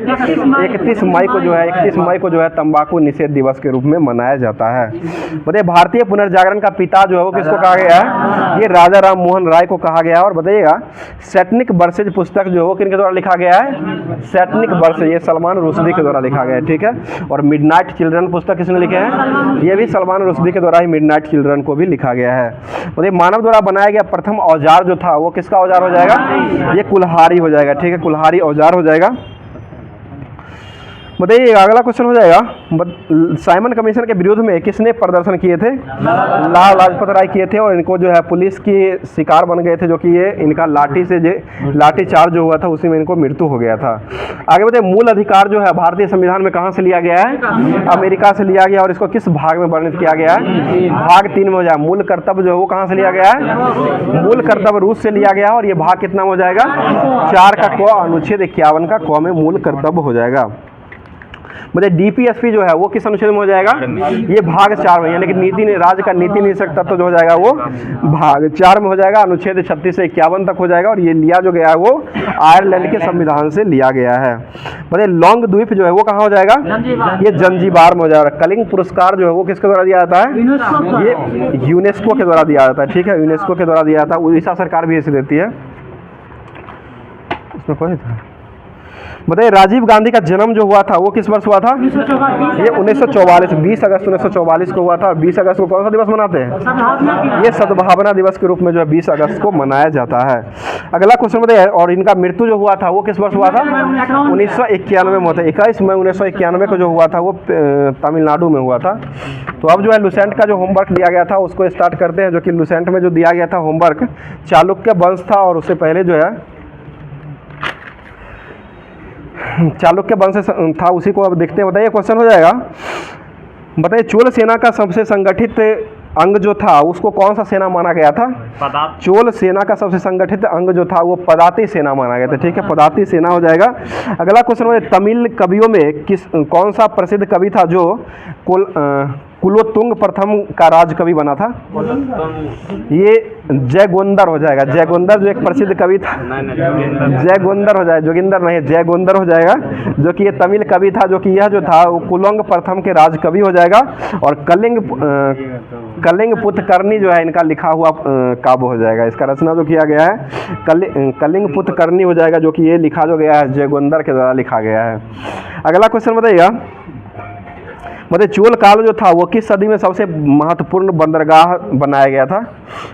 31 मई को जो है 31 मई को जो है तंबाकू निषेध दिवस के रूप में मनाया जाता है। बताइए, भारतीय पुनर्जागरण का पिता जो है वो किसको कहा गया है? ये राजा राम मोहन राय को कहा गया है। और बताइएगा, सैटनिक वर्सेज पुस्तक जो है वो किनके द्वारा लिखा गया है? सैटनिक वर्सेज, ये सलमान रुश्दी के द्वारा लिखा गया है। ठीक है। और मिडनाइट चिल्ड्रन पुस्तक किसने लिखे हैं? ये भी सलमान रुश्दी के द्वारा ही मिडनाइट चिल्ड्रन को भी लिखा गया है। मतलब मानव द्वारा बनाया गया प्रथम औजार जो था वो किसका औजार हो जाएगा? ये कुल्हाड़ी हो जाएगा। ठीक है। कुल्हाड़ी औजार हो जाएगा। बताइए, अगला क्वेश्चन हो जाएगा, साइमन कमीशन के विरोध में किसने प्रदर्शन किए थे? लाल लाजपत राय किए थे। और इनको जो है पुलिस की शिकार बन गए थे, जो कि ये इनका लाठी चार्ज जो हुआ था उसी में इनको मृत्यु हो गया था। आगे बताइए, मूल अधिकार जो है भारतीय संविधान में कहाँ से लिया गया है? अमेरिका से लिया गया। और इसको किस भाग में वर्णित किया गया है? भाग 3 में हो जाएगा। मूल कर्तव्य जो है वो कहाँ से लिया गया है? मूल कर्तव्य रूस से लिया गया। और ये भाग कितना हो जाएगा? 4 का क, अनुच्छेद 51 का क में मूल कर्तव्य हो जाएगा। मतलब डीपीएसपी जो है वो किस अनुच्छेद में हो जाएगा? ये भाग 4 में, यानी कि नीति राज्य का नीति निदेशक तत्व जो हो जाएगा वो भाग 4 में हो जाएगा। अनुच्छेद 36 से 51 तक हो जाएगा। और ये लिया जो गया है वो आयरलैंड के संविधान से लिया गया है। मतलब लौंग द्वीप जो है वो कहाँ हो जाएगा? ये जंजीबार में हो जाएगा। कलिंग पुरस्कार जो है वो किसके द्वारा दिया जाता है? ये यूनेस्को के द्वारा दिया जाता है। ठीक है। यूनेस्को के द्वारा दिया जाता है। उड़ीसा सरकार भी इसे देती है। इसमें पढ़े था। बताइए, राजीव गांधी का जन्म जो हुआ था वो किस वर्ष हुआ था? ये 1944, 20 अगस्त 1944 को हुआ था। 20 अगस्त को कौन सा दिवस मनाते हैं? ये सद्भावना दिवस के रूप में जो है 20 अगस्त को मनाया जाता है। अगला क्वेश्चन बताइए, और इनका मृत्यु जो हुआ था वो किस वर्ष हुआ था? 1991 में हुआ था। 21 मई 1991 को जो हुआ था वो तमिलनाडु में हुआ था। तो अब जो है लुसेंट का जो होमवर्क दिया गया था उसको स्टार्ट करते हैं। जो कि लुसेंट में जो दिया गया था होमवर्क चालुक्य वंश था। और उससे पहले जो है चालुक्य वंश था, उसी को अब देखते हैं। बताइए, क्वेश्चन हो जाएगा, बताइए चोल सेना का सबसे संगठित अंग जो था उसको कौन सा सेना माना गया था? चोल सेना का सबसे संगठित अंग जो था वो पदाती सेना माना गया था। ठीक है। पदाती सेना हो जाएगा। अगला क्वेश्चन है, तमिल कवियों में कौन सा प्रसिद्ध कवि था जो कुलोत्तुंग प्रथम का राज कवि बना था? ये जयगोंदर हो जाएगा। जयगोंदर जो एक प्रसिद्ध कवि था। जयगोंदर हो जाएगा, जोगिंदर नहीं, जयगोंदर हो जाएगा। जो कि ये तमिल कवि था, जो कि यह जो था वो कुलोंग प्रथम के राज कवि हो जाएगा। और कलिंग पुतकर्णी जो है इनका लिखा हुआ काव्य हो जाएगा। इसका रचना जो किया गया है कलिंग पुतकर्णी हो जाएगा, जो कि ये लिखा जो गया है जयगोंदर के द्वारा लिखा गया है। अगला क्वेश्चन बताइएगा, मतलब चोल काल जो था वो किस सदी में सबसे महत्वपूर्ण बंदरगाह बनाया गया था?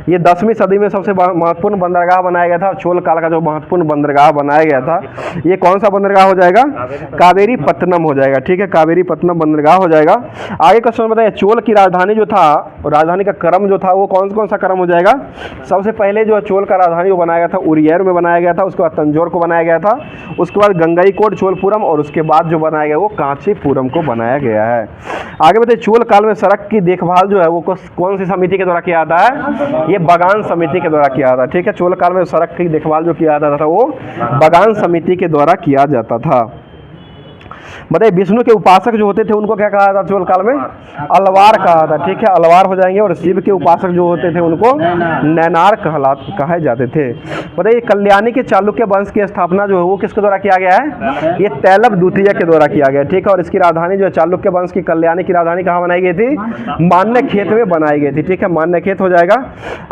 ये 10वीं सदी में सबसे महत्वपूर्ण बंदरगाह बनाया गया था। चोल काल का जो महत्वपूर्ण बंदरगाह बनाया गया था ये कौन सा बंदरगाह हो जाएगा? कावेरी पत्तनम हो जाएगा। ठीक है। कावेरी पत्तनम बंदरगाह हो जाएगा। आगे क्वेश्चन बताइए, चोल की राजधानी जो था, राजधानी का क्रम जो था वो कौन सा क्रम हो जाएगा? सबसे पहले जो चोल का राजधानी वो बनाया गया था उरियर में बनाया गया था। उसके बाद तंजौर को बनाया गया था। उसके बाद गंगईकोट चोलपुरम। और उसके बाद जो बनाया गया वो कांचीपुरम को बनाया गया है। आगे बताइए, चोल काल में सड़क की देखभाल जो है वो कौन सी समिति के द्वारा किया जाता है? ये बगान समिति के द्वारा किया जाता है। ठीक है। चोल काल में सड़क की देखभाल जो किया जाता था वो बगान समिति के द्वारा किया जाता था। बताइए विष्णु के उपासक जो होते थे उनको क्या कहा था चोल काल में? अलवार कहा था, ठीक है, अलवार हो जाएंगे। और शिव के उपासक जो होते थे उनको नैनार कहे जाते थे। बताइए कल्याणी के चालुक्य वंश की स्थापना जो है वो किसके द्वारा किया गया है? ये तैलव द्वितीय के द्वारा किया गया, ठीक है। और इसकी राजधानी जो है चालुक्य वंश की कल्याणी की राजधानी कहाँ बनाई गई थी? मान्यखेत में बनाई गई थी, ठीक है, मान्यखेत हो जाएगा।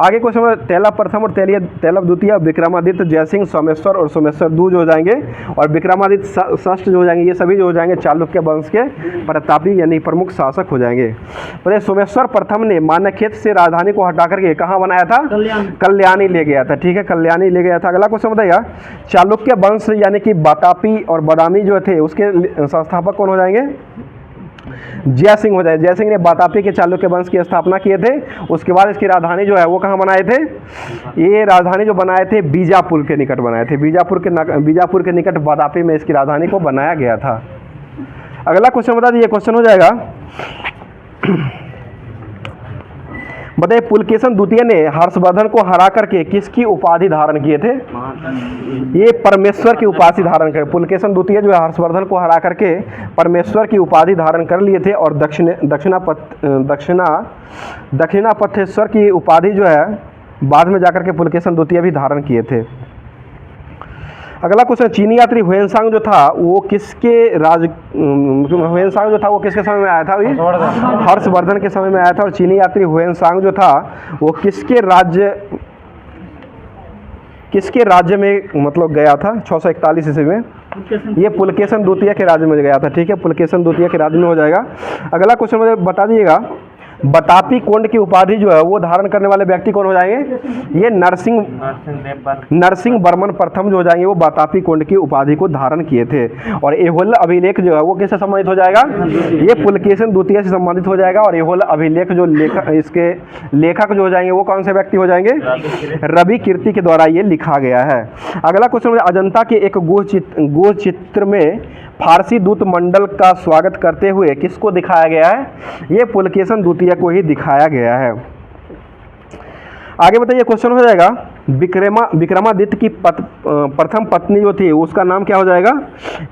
आगे क्वेश्चन तैलव प्रथम और तैलव द्वितीय, विक्रमादित्य, जयसिंह, सोमेश्वर और सोमेश्वर दूज हो जाएंगे। और विक्रमादित्य षष्ठ जो हो जाएंगे, ये सभी जो हो जाएंगे चालुक्य वंश के प्रतापी यानी प्रमुख शासक हो जाएंगे। तो सोमेश्वर प्रथम ने मान्यखेत से राजधानी को हटा करके कहाँ बनाया था? कल्याणी ले गया था, ठीक है, कल्याणी ले गया था। अगला क्वेश्चन बताइएगा चालुक्य वंश यानी कि वातापी और बादामी जो थे उसके संस्थापक कौन हो जाएंगे? जयसिंह हो जाए। जयसिंह ने वातापी के चालुक्य वंश की स्थापना किए थे। उसके बाद इसकी राजधानी जो है वो कहाँ बनाए थे? ये राजधानी जो बनाए थे बीजापुर के निकट बनाए थे। बीजापुर के निकट वातापी में इसकी राजधानी को बनाया गया था। अगला क्वेश्चन बता दीजिए, क्वेश्चन हो जाएगा बताइए पुलकेशन द्वितीय ने हर्षवर्धन को हरा करके किसकी उपाधि धारण किए थे? ये परमेश्वर की उपाधि धारण कर, पुलकेशन द्वितीय जो है हर्षवर्धन को हरा करके परमेश्वर की उपाधि धारण कर लिए थे। और दक्षिणापथेश्वर की उपाधि जो है बाद में जाकर के पुलकेशन द्वितीय भी धारण किए थे। अगला क्वेश्चन चीनी यात्री हुएनसांग जो था वो किसके हुएनसांग जो था वो किसके समय में आया था? अभी हर्षवर्धन के समय में आया था। और चीनी यात्री हुएनसांग जो था वो किसके राज्य में मतलब गया था 641 ईस्वी में? ये पुलकेशन द्वितीय के राज्य में गया था, ठीक है, पुलकेशन द्वितीय के राज्य में हो जाएगा। अगला क्वेश्चन मुझे बता दीजिएगा बतापी कोंड की उपाधि जो है वो धारण करने वाले व्यक्ति कौन हो जाएंगे? ये नरसिंह वर्मन प्रथम जो हो जाएंगे वो बतापी कोंड की उपाधि को धारण किए थे। और एहोल अभिलेख जो है वो किससे संबंधित हो जाएगा? ये पुलकेशन द्वितीय से संबंधित हो जाएगा। और एहोल अभिलेख जो इसके लेखक जो हो जाएंगे वो कौन से व्यक्ति हो जाएंगे? रवि कीर्ति के द्वारा ये लिखा गया है। अगला क्वेश्चन अजंता के एक गुह चित्र में फारसी दूत मंडल का स्वागत करते हुए किसको दिखाया गया है? ये पुलकेशन द्वितीय को ही दिखाया गया है। आगे बताइए क्वेश्चन हो जाएगा विक्रमादित्य की प्रथम पत्नी जो थी उसका नाम क्या हो जाएगा?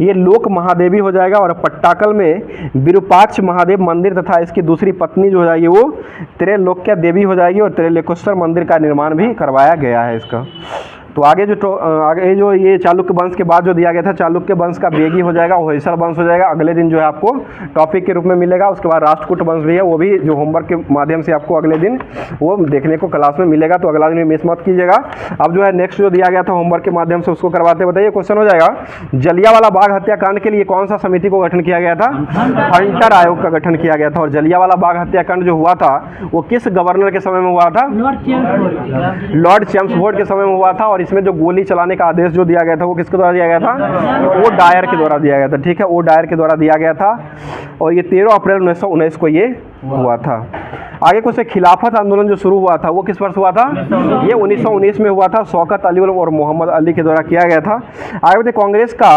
ये लोक महादेवी हो जाएगा। और पट्टाकल में विरूपाक्ष महादेव मंदिर तथा इसकी दूसरी पत्नी जो हो जाएगी वो त्रैलोक्य देवी हो जाएगी। और त्रैलोकेश्वर मंदिर का निर्माण भी करवाया गया है इसका। तो आगे जो ये चालुक्य वंश के बाद जो दिया गया था चालुक्य वंश का बेगी हो जाएगा, होयसल वंश हो जाएगा। अगले दिन जो है आपको टॉपिक के रूप में मिलेगा। उसके बाद राष्ट्रकूट वंश भी है, वो भी जो होमवर्क के माध्यम से आपको अगले दिन वो देखने को क्लास में मिलेगा। तो अगला दिन मिस मत कीजिएगा। अब जो है नेक्स्ट जो दिया गया था होमवर्क के माध्यम से उसको करवाते बताइए। क्वेश्चन हो जाएगा जलियांवाला बाग हत्याकांड के लिए कौन सा समिति को गठन किया गया था? हंटर आयोग का गठन किया गया था। और जलियांवाला बाग हत्याकांड जो हुआ था वो किस गवर्नर के समय में हुआ था? लॉर्ड चैम्सफोर्ड के समय में हुआ था। और इसमें जो गोली चलाने का आदेश जो दिया गया था वो किसके द्वारा दिया गया था? वो डायर के द्वारा दिया गया था, ठीक है, वो डायर के द्वारा दिया गया था। और ये 13 अप्रैल 1919 को ये हुआ था। आगे कुछ खिलाफत आंदोलन जो शुरू हुआ था वो किस वर्ष हुआ था? ये 1919 में हुआ था। शौकत अली और मोहम्मद अली के द्वारा किया गया था। आगे बताइए कांग्रेस का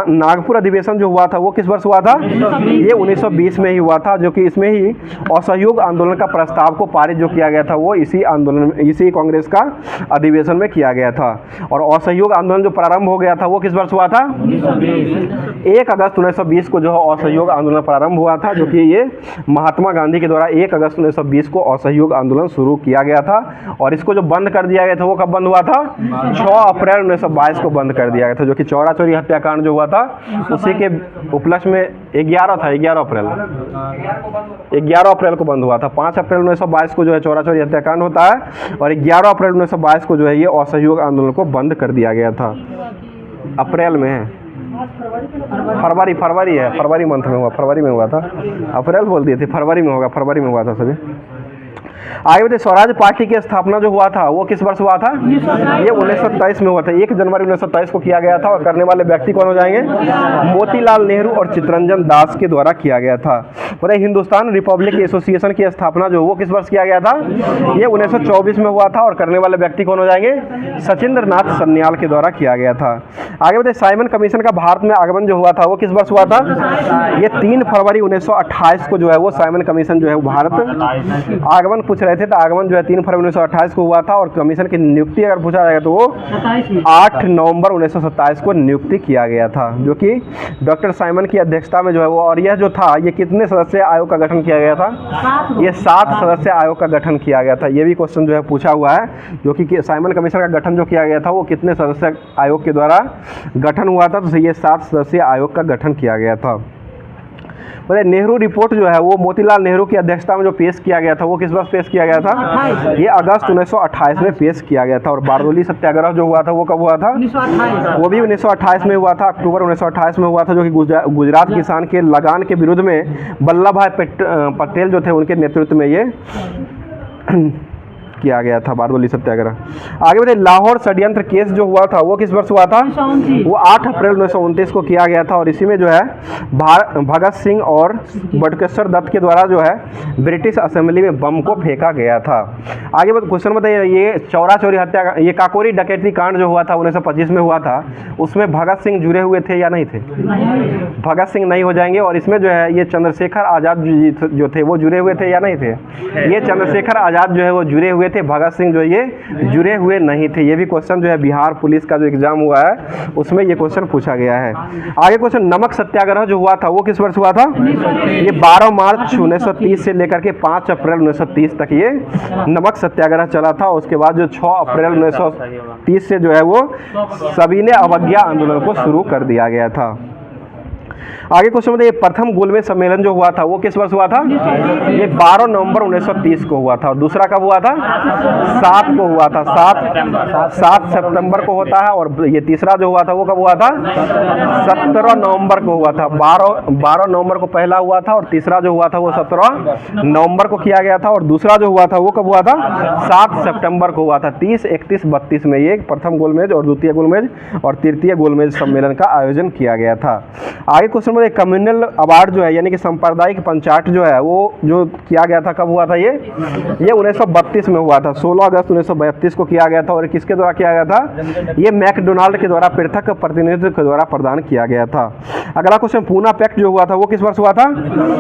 नागपुर अधिवेशन जो हुआ था वो किस वर्ष हुआ था? ये 1920 में ही हुआ था, जो कि इसमें ही असहयोग आंदोलन का प्रस्ताव को पारित जो किया गया था वो इसी कांग्रेस का अधिवेशन में किया गया था। और असहयोग आंदोलन जो प्रारंभ हो गया था वो किस वर्ष हुआ था? 1 अगस्त 1920 को जो है असहयोग आंदोलन प्रारंभ हुआ था, जो कि ये महात्मा गांधी के द्वारा 1 अगस्त 1920 को असहयोग आंदोलन शुरू किया गया था। और इसको जो बंद कर दिया गया था वो कब बंद हुआ था? 6 अप्रैल 1922 को बंद कर दिया गया था, जो कि चौरा चौरी हत्याकांड जो हुआ था उसी के उपलक्ष्य में 11 अप्रैल को बंद हुआ था। 5 अप्रैल 1922 को जो है चौरा चौरी हत्याकांड होता है। और 11 अप्रैल 1922 को जो है ये असहयोग आंदोलन को बंद कर दिया गया था। अप्रैल में है, फरवरी है, फरवरी मंथ में हुआ, फरवरी में हुआ था। अप्रैल बोल दिए थे, फरवरी में होगा, फरवरी में हुआ था सभी। आगे बताइए स्वराज पार्टी की स्थापना जो हुआ था वो किस वर्ष हुआ था? ये 1927 में हुआ था। 1 जनवरी 1927 को किया गया था। और करने वाले व्यक्ति कौन हो जाएंगे? मोतीलाल नेहरू और चित्तरंजन दास के द्वारा किया गया था। बताइए हिंदुस्तान रिपब्लिक एसोसिएशन की स्थापना जो वो किस वर्ष किया गया था? ये 1924 में हुआ था। और करने वाले व्यक्ति कौन हो जाएंगे? सचिंद्र नाथ सन्याल के द्वारा किया गया था। आगे बताइए साइमन कमीशन का भारत में आगमन जो हुआ था वो किस वर्ष हुआ था? ये 3 फरवरी 1928 को जो है वो साइमन कमीशन जो है वो भारत आगमन पूछ रहे थे, तो आगमन जो है 3 फरवरी 1928 को हुआ था, और कमीशन की नियुक्ति अगर पूछा जाएगा तो वो 8 नवंबर 1927 को नियुक्ति किया गया था, जो कि डॉक्टर साइमन की अध्यक्षता में जो है वो। और यह जो था ये कितने सदस्य आयोग का गठन किया गया था? ये 7 सदस्य आयोग का गठन किया गया था। ये भी क्वेश्चन जो है पूछा हुआ है, जो कि साइमन कमीशन का गठन जो किया गया था वो कितने सदस्य आयोग के द्वारा गठन हुआ था? तो ये 7 सदस्यीय आयोग का गठन किया गया था। नेहरू रिपोर्ट जो है वो मोतीलाल नेहरू की अध्यक्षता में जो पेश किया गया था वो किस वर्ष पेश किया गया था? ये अगस्त 1928 में पेश किया गया था। और बारडोली सत्याग्रह जो हुआ था वो कब हुआ था? वो भी 1928 में हुआ था, अक्टूबर 1928 में हुआ था, जो कि गुजरात किसान के लगान के विरुद्ध में वल्लभ भाई पटेल जो थे उनके नेतृत्व में ये किया गया था बारडोली सत्याग्रह। आगे बताइए लाहौर षड्यंत्र केस जो हुआ था वो किस वर्ष हुआ था? वो 8 अप्रैल 1929 को किया गया था, और इसी में जो है भगत सिंह और बटुकेश्वर दत्त के द्वारा जो है ब्रिटिश असेंबली में बम को फेंका गया था। आगे क्वेश्चन बताइए ये चौरा चोरी हत्या, ये काकोरी डकैती कांड जो हुआ था 1925 में हुआ था, उसमें भगत सिंह जुड़े हुए थे या नहीं थे? भगत सिंह नहीं हो जाएंगे। और इसमें जो है ये चंद्रशेखर आज़ाद जो थे वो जुड़े हुए थे या नहीं थे? ये चंद्रशेखर आज़ाद जो है वो जुड़े हुए थे, भगत सिंह जो ये जुड़े हुए नहीं थे। ये भी क्वेश्चन जो है बिहार पुलिस का जो एग्जाम हुआ है उसमें ये क्वेश्चन पूछा गया है। आगे क्वेश्चन नमक सत्याग्रह जो हुआ था वो किस वर्ष हुआ था? ये 12 मार्च 1930 से लेकर के 5 अप्रैल 1930 तक ये नमक सत्याग्रह चला था। उसके बाद जो 6 अप्रैल 1930 से जो है वो सविनय अवज्ञा आंदोलन को शुरू कर दिया गया था। आगे क्वेश्चन बताइए प्रथम गोलमेज सम्मेलन जो हुआ था वो किस वर्ष हुआ था? ये 12 नवंबर 1930 को हुआ था। और दूसरा कब हुआ था? 7 को हुआ था, 7 सितंबर को होता है। और ये तीसरा जो हुआ था वो कब हुआ था? 17 नवंबर को हुआ था। 12 नवंबर को पहला हुआ था, और तीसरा जो हुआ था वो 17 नवंबर को किया गया था। और दूसरा जो हुआ था वो कब हुआ था? 7 सितंबर को हुआ था। 30, 31, 32 में ये प्रथम गोलमेज और द्वितीय गोलमेज और तृतीय गोलमेज सम्मेलन का आयोजन किया गया था। आगे क्वेश्चन में कम्युनल अवार्ड जो है यानी कि सांप्रदायिक पंचायत जो है वो जो किया गया था कब हुआ था? ये 1932 में हुआ था, 16 अगस्त 1932 को किया गया था। और किसके द्वारा किया गया था? ये मैकडोनाल्ड के द्वारा पृथक प्रतिनिधित्व के द्वारा प्रदान किया गया था। अगला क्वेश्चन पूना पैक्ट जो हुआ था वो किस वर्ष हुआ था?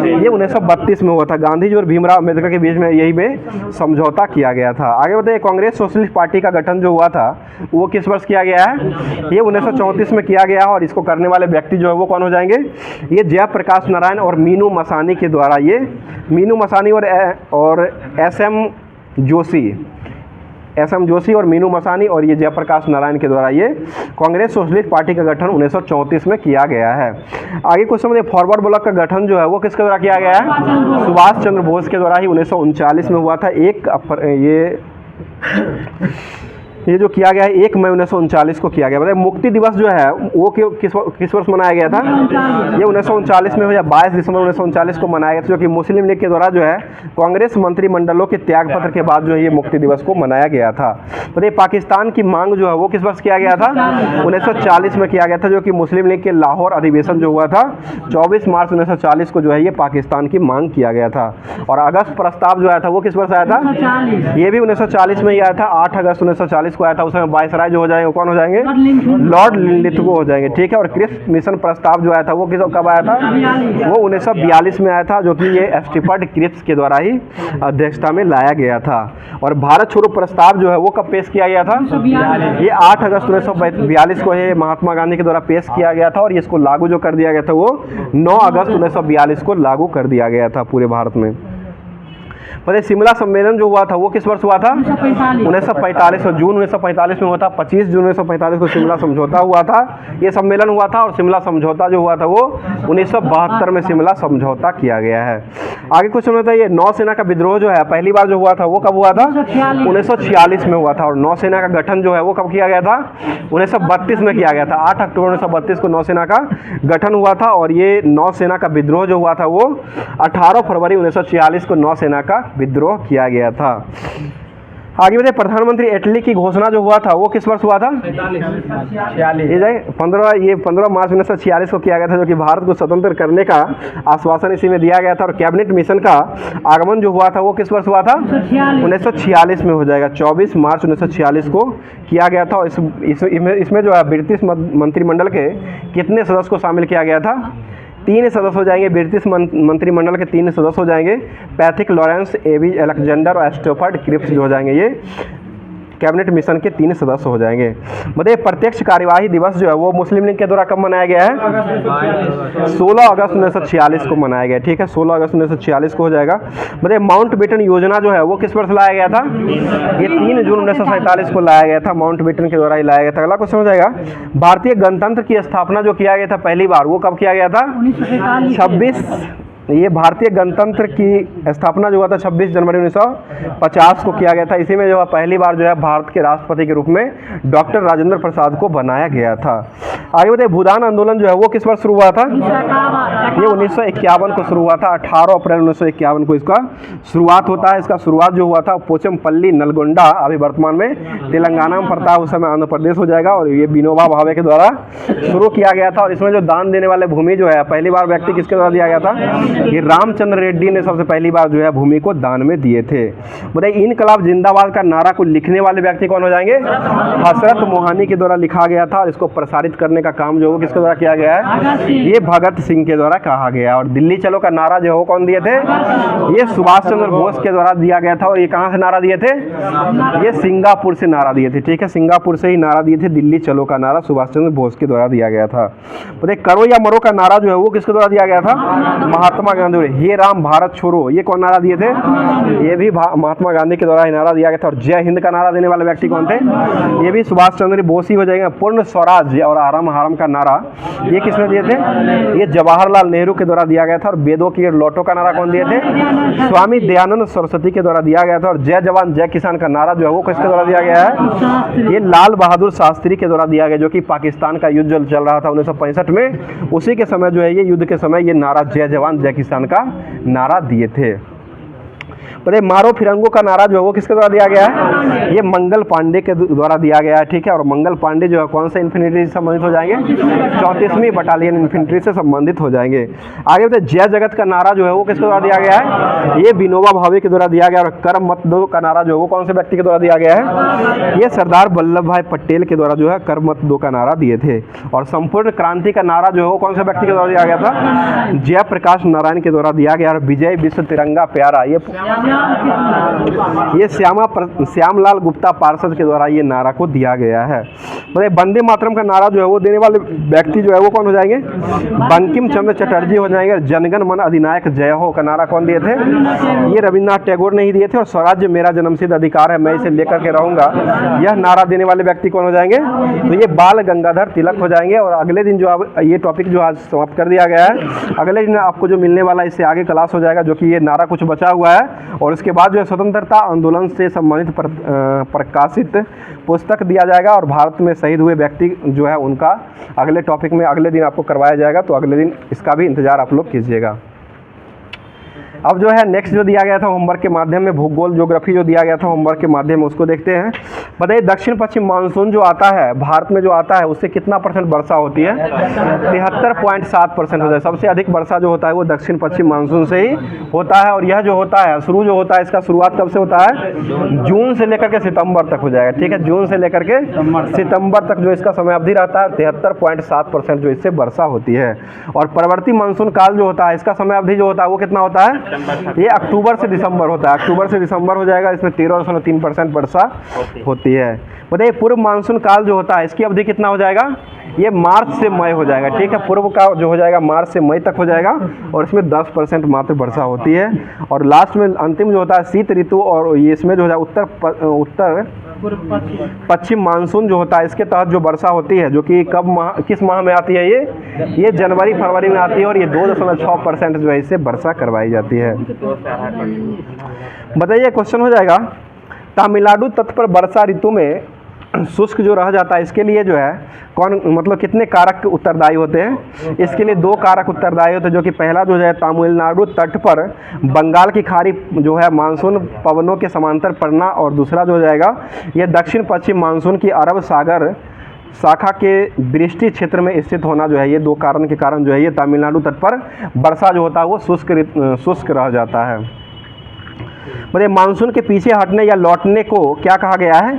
ये 1932 में हुआ था। गांधी जी और भीमराव अम्बेडकर के बीच में यही में समझौता किया गया था। आगे बताइए कांग्रेस सोशलिस्ट पार्टी का गठन जो हुआ था वो किस वर्ष किया गया है? ये 1934 में किया गया है। और इसको करने वाले व्यक्ति जो है वो कौन हो जाएंगे? ये जयप्रकाश नारायण और मीनू मसानी के द्वारा, ये मीनू मसानी और एस एम जोशी और मीनू मसानी और ये जयप्रकाश नारायण के द्वारा ये कांग्रेस सोशलिस्ट पार्टी का गठन 1934 में किया गया है। आगे क्वेश्चन में फॉरवर्ड ब्लॉक का गठन जो है वो किसके द्वारा किया गया है? सुभाष चंद्र बोस के द्वारा ही 1939 में हुआ था। ये जो किया गया है 1 मई 1939 को किया गया। मतलब मुक्ति दिवस जो है वो किस वर्ष मनाया गया था? ये 1939 में हो या 22 दिसंबर 1939 को मनाया गया था, जो कि मुस्लिम लीग के द्वारा जो है कांग्रेस मंत्रिमंडलों के त्यागपत्र के बाद जो है ये मुक्ति दिवस को मनाया गया था। तो ये पाकिस्तान की मांग जो है वो किस वर्ष किया गया था? 1940 में किया गया था, जो कि मुस्लिम लीग के लाहौर अधिवेशन जो हुआ था 24 मार्च 1940 को जो है ये पाकिस्तान की मांग किया गया था। और अगस्त प्रस्ताव जो आया था वो किस वर्ष आया था? ये भी 1940 में ही आया था, 8 अगस्त 1940 को आया था। उसमें वायसराय जो हो जाएंगे कौन हो जाएंगे? लॉर्ड लिथगो हो जाएंगे। ठीक है। और क्रिप्स मिशन प्रस्ताव जो आया था वो कब आया था? वो 1942 में आया था, जो कि ये स्टीफर्ड क्रिप्स के द्वारा ही अध्यक्षता में लाया गया था। और भारत छोड़ो प्रस्ताव जो है वो कब पेश किया गया था? ये 8 अगस्त 1942 को ये महात्मा गांधी के द्वारा पेश किया गया था। और इसको लागू जो कर दिया गया था वो 9 अगस्त 1942 को लागू कर दिया गया था पूरे भारत में। मतलब शिमला सम्मेलन जो हुआ था वो किस वर्ष हुआ था? 1945 में, जून 1945 में हुआ था। 25 जून 1945 को शिमला समझौता हुआ था, ये सम्मेलन हुआ था। और शिमला समझौता जो हुआ था वो 1972 में शिमला समझौता किया गया है। आगे क्वेश्चन होता है ये नौसेना का विद्रोह जो है पहली बार जो हुआ था वो कब हुआ था? 1946 में हुआ था। और नौसेना का गठन जो है वो कब किया गया था? 1932 में किया गया था। 8 अक्टूबर 1932 को नौसेना का गठन हुआ था। और ये नौसेना का विद्रोह जो हुआ था वो 18 फरवरी 1946 को नौसेना का विद्रोह किया गया था। आगे बताइए, प्रधानमंत्री इटली की घोषणा जो हुआ था वो किस वर्ष हुआ था? 15 मार्च 1946 को किया गया था, जो कि भारत को स्वतंत्र करने का आश्वासन इसी में दिया गया था। और कैबिनेट मिशन का आगमन जो हुआ था वो किस वर्ष हुआ था? 1946 में हो जाएगा, 24 मार्च 1946 को किया गया था। और इसमें जो है ब्रिटिश मंत्रिमंडल के कितने सदस्य को शामिल किया गया था? 3 सदस्य हो जाएंगे। ब्रिटिश मंत्रिमंडल के 3 सदस्य हो जाएंगे, पैथिक लॉरेंस, एवी अलेक्जेंडर और स्टोफर्ड क्रिप्स जो हो जाएंगे, ये कैबिनेट मिशन के 3 सदस्य हो जाएंगे। मतलब प्रत्यक्ष कार्यवाही दिवस जो है वो मुस्लिम लीग के द्वारा कब मनाया गया है? 16 अगस्त 1946 को मनाया गया। ठीक है, 16 अगस्त 1946 को हो जाएगा। मतलब माउंटबेटन योजना जो है वो किस वर्ष लाया गया था? ये 3 जून 1947 को लाया गया था, माउंटबेटन के द्वारा ही लाया गया था। अगला क्वेश्चन हो जाएगा, भारतीय गणतंत्र की स्थापना जो किया गया था पहली बार, वो कब किया गया था? 26 ये भारतीय गणतंत्र की स्थापना जो हुआ था 26 जनवरी 1950 को किया गया था। इसी में जो है पहली बार जो है भारत के राष्ट्रपति के रूप में डॉक्टर राजेंद्र प्रसाद को बनाया गया था। आगे बताइए, भूदान आंदोलन जो है वो किस वर्ष शुरू हुआ था? ये 1951 को शुरू हुआ था। 18 अप्रैल 1951 को इसका शुरुआत होता है। इसका शुरुआत जो हुआ था पोचमपल्ली नलगोंडा, अभी वर्तमान में तेलंगाना में पड़ता है, उस समय आंध्र प्रदेश हो जाएगा। और ये विनोबा भावे के द्वारा शुरू किया गया था। और इसमें जो दान देने वाले भूमि जो है पहली बार व्यक्ति किसके द्वारा दिया गया था? ये रामचंद्र रेड्डी ने सबसे पहली बार जो है भूमि को दान में दिए थे। बताइए, इनकलाब जिंदाबाद का नारा को लिखने वाले व्यक्ति कौन हो जाएंगे? हसरत मोहानी के द्वारा लिखा गया था। और इसको प्रसारित करने का काम जो है किसके द्वारा किया गया है? ये भगत सिंह के द्वारा कहा गया। और दिल्ली चलो का नारा जो है वो कौन दिए थे? ये सुभाष चंद्र बोस के द्वारा दिया गया था। और ये कहाँ से नारा दिए थे? ये सिंगापुर से नारा दिए थे। ठीक है, सिंगापुर से ही नारा दिए थे। दिल्ली चलो का नारा सुभाष चंद्र बोस के द्वारा दिया गया था। बताइए, करो या मरो का नारा जो है वो किसके द्वारा दिया गया था? महात्मा गांधी। हे राम भारत छोड़ो, ये कौन नारा दिए थे? ये भी महात्मा गांधी के द्वारा नारा दिया गया था। और जय हिंद का नारा देने वाले व्यक्ति कौन थे? ये भी सुभाष चंद्र बोस ही हो जाएंगे। पूर्ण स्वराज और आराम हारम का नारा ये किसने दिए थे? ये जवाहरलाल नेहरू के द्वारा दिया गया था। और वेदों की लौटो का नारा कौन दिए थे? स्वामी दयानंद सरस्वती के द्वारा दिया गया था। और जय जवान जय किसान का नारा जो है वो किसके द्वारा दिया गया है? ये लाल बहादुर शास्त्री के द्वारा दिया गया, जो कि पाकिस्तान का युद्ध चल रहा था 1965 में। उसी के समय जो है ये युद्ध के समय ये नारा जय जवान जय किसान का नारा दिए थे। बताइए, मारो फिरंगो का नारा जो है वो किसके द्वारा दिया गया है? ये मंगल पांडे के द्वारा दिया गया है। ठीक है, और मंगल पांडे जो है कौन से इन्फेंट्री से संबंधित हो जाएंगे? 34वीं बटालियन इन्फेंट्री से संबंधित हो जाएंगे। आगे बताइए, जय जगत का नारा जो है वो किसके द्वारा दिया गया है? ये विनोबा भावे के द्वारा दिया गया। और कर मत दो का नारा जो है वो कौन से व्यक्ति के द्वारा दिया गया है? ये सरदार वल्लभ भाई पटेल के द्वारा जो है कर मत दो का नारा दिए थे। और संपूर्ण क्रांति का नारा जो है वो कौन से व्यक्ति के द्वारा दिया गया था? जयप्रकाश नारायण के द्वारा दिया गया। और विजय विश्व तिरंगा प्यारा ये श्यामलाल गुप्ता पार्षद के द्वारा ये नारा को दिया गया है। मतलब वंदे मातरम का नारा जो है वो देने वाले व्यक्ति जो है वो कौन हो जाएंगे? बंकिम चंद्र चटर्जी हो जाएंगे। जनगण मन अधिनायक जय हो का नारा कौन दिए थे? ये रविन्द्रनाथ टैगोर ने ही दिए थे। और स्वराज्य मेरा जन्मसिद्ध अधिकार है, मैं इसे लेकर के रहूंगा, यह नारा देने वाले व्यक्ति कौन हो जाएंगे? तो ये बाल गंगाधर तिलक हो जाएंगे। और अगले दिन जो ये टॉपिक जो आज समाप्त कर दिया गया है, अगले दिन आपको जो मिलने वाला इससे आगे क्लास हो जाएगा, जो कि ये नारा कुछ बचा हुआ है। और उसके बाद जो है स्वतंत्रता आंदोलन से संबंधित प्रकाशित पुस्तक दिया जाएगा। और भारत में शहीद हुए व्यक्ति जो है उनका अगले टॉपिक में अगले दिन आपको करवाया जाएगा। तो अगले दिन इसका भी इंतजार आप लोग कीजिएगा। अब जो है नेक्स्ट जो दिया गया था होमवर्क के माध्यम में, भूगोल ज्योग्राफी जो दिया गया था होमवर्क के माध्यम में, उसको देखते हैं। बताइए, दक्षिण पश्चिम मानसून जो आता है भारत में, जो आता है उससे कितना % वर्षा होती है? 73.7% होता है। सबसे अधिक वर्षा जो होता है वो दक्षिण पश्चिम मानसून से ही होता है। और यह जो होता है शुरू जो होता है, इसका शुरुआत कब से होता है? जून से लेकर के सितंबर तक हो जाएगा। ठीक है, जून से लेकर के सितंबर तक जो इसका समय अवधि रहता है, 73.7% जो इससे वर्षा होती है। और परवर्ती मानसून काल जो होता है, इसका समय अवधि जो होता है वो कितना होता है? ये अक्टूबर से दिसंबर होता है। अक्टूबर से दिसंबर हो जाएगा। इसमें 13.3% वर्षा होती है। बताइए, पूर्व मानसून काल जो होता है इसकी अवधि कितना हो जाएगा? ये मार्च से मई हो जाएगा। ठीक है, पूर्व का जो हो जाएगा मार्च से मई तक हो जाएगा। और इसमें 10% मात्र वर्षा होती है। और लास्ट में अंतिम जो होता है शीत ऋतु, और ये इसमें जो है उत्तर पश्चिम मानसून जो होता है, इसके तहत जो वर्षा होती है, जो कि किस माह में आती है? ये जनवरी फरवरी में आती है। और ये 2.6% जो है इससे वर्षा करवाई जाती है। बताइए, क्वेश्चन हो जाएगा, तमिलनाडु तट पर वर्षा ऋतु में शुष्क जो रह जाता है इसके लिए जो है कौन मतलब कितने कारक उत्तरदायी होते हैं? इसके लिए 2 कारक उत्तरदायी होते हैं, जो कि पहला जो है तमिलनाडु तट पर बंगाल की खाड़ी जो है मानसून पवनों के समांतर पड़ना, और दूसरा जो हो जाएगा ये दक्षिण पश्चिम मानसून की अरब सागर शाखा के वृष्टि क्षेत्र में स्थित होना जो है, ये 2 कारण के कारण जो है ये तमिलनाडु तट पर वर्षा जो होता है वो शुष्क रह जाता है। मतलब मानसून के पीछे हटने या लौटने को क्या कहा गया है?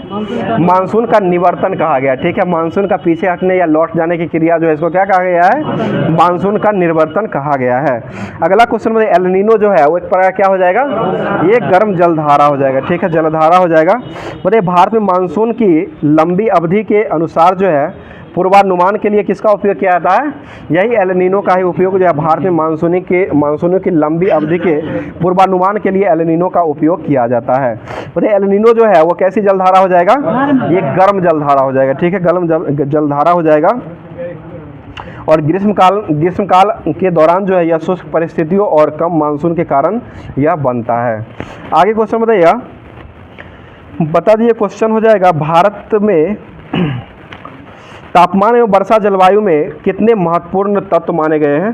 मानसून का निवर्तन कहा गया। ठीक है, मानसून का पीछे हटने या लौट जाने की क्रिया जो है इसको क्या कहा गया है? मानसून का निवर्तन कहा गया है। अगला क्वेश्चन मतलब एल नीनो जो है वो एक प्रकार क्या हो जाएगा? ये गर्म जलधारा हो जाएगा। ठीक है, जलधारा हो जाएगा। मतलब भारत में मानसून की लंबी अवधि के अनुसार जो है पूर्वानुमान के लिए किसका उपयोग किया जाता है? यही एल नीनो का ही उपयोग जो है भारत में मानसूनों की लंबी अवधि के पूर्वानुमान के लिए एल नीनो का उपयोग किया जाता है। तो एल नीनो जो है वो कैसी जलधारा हो जाएगा? ये गर्म जलधारा हो जाएगा। ठीक है, गर्म जलधारा हो जाएगा। और ग्रीष्मकाल के दौरान जो है यह शुष्क परिस्थितियों और कम मानसून के कारण यह बनता है। आगे क्वेश्चन बताइए, बता दिए क्वेश्चन हो जाएगा भारत में तापमान एवं वर्षा जलवायु में कितने महत्वपूर्ण तत्व माने गए हैं?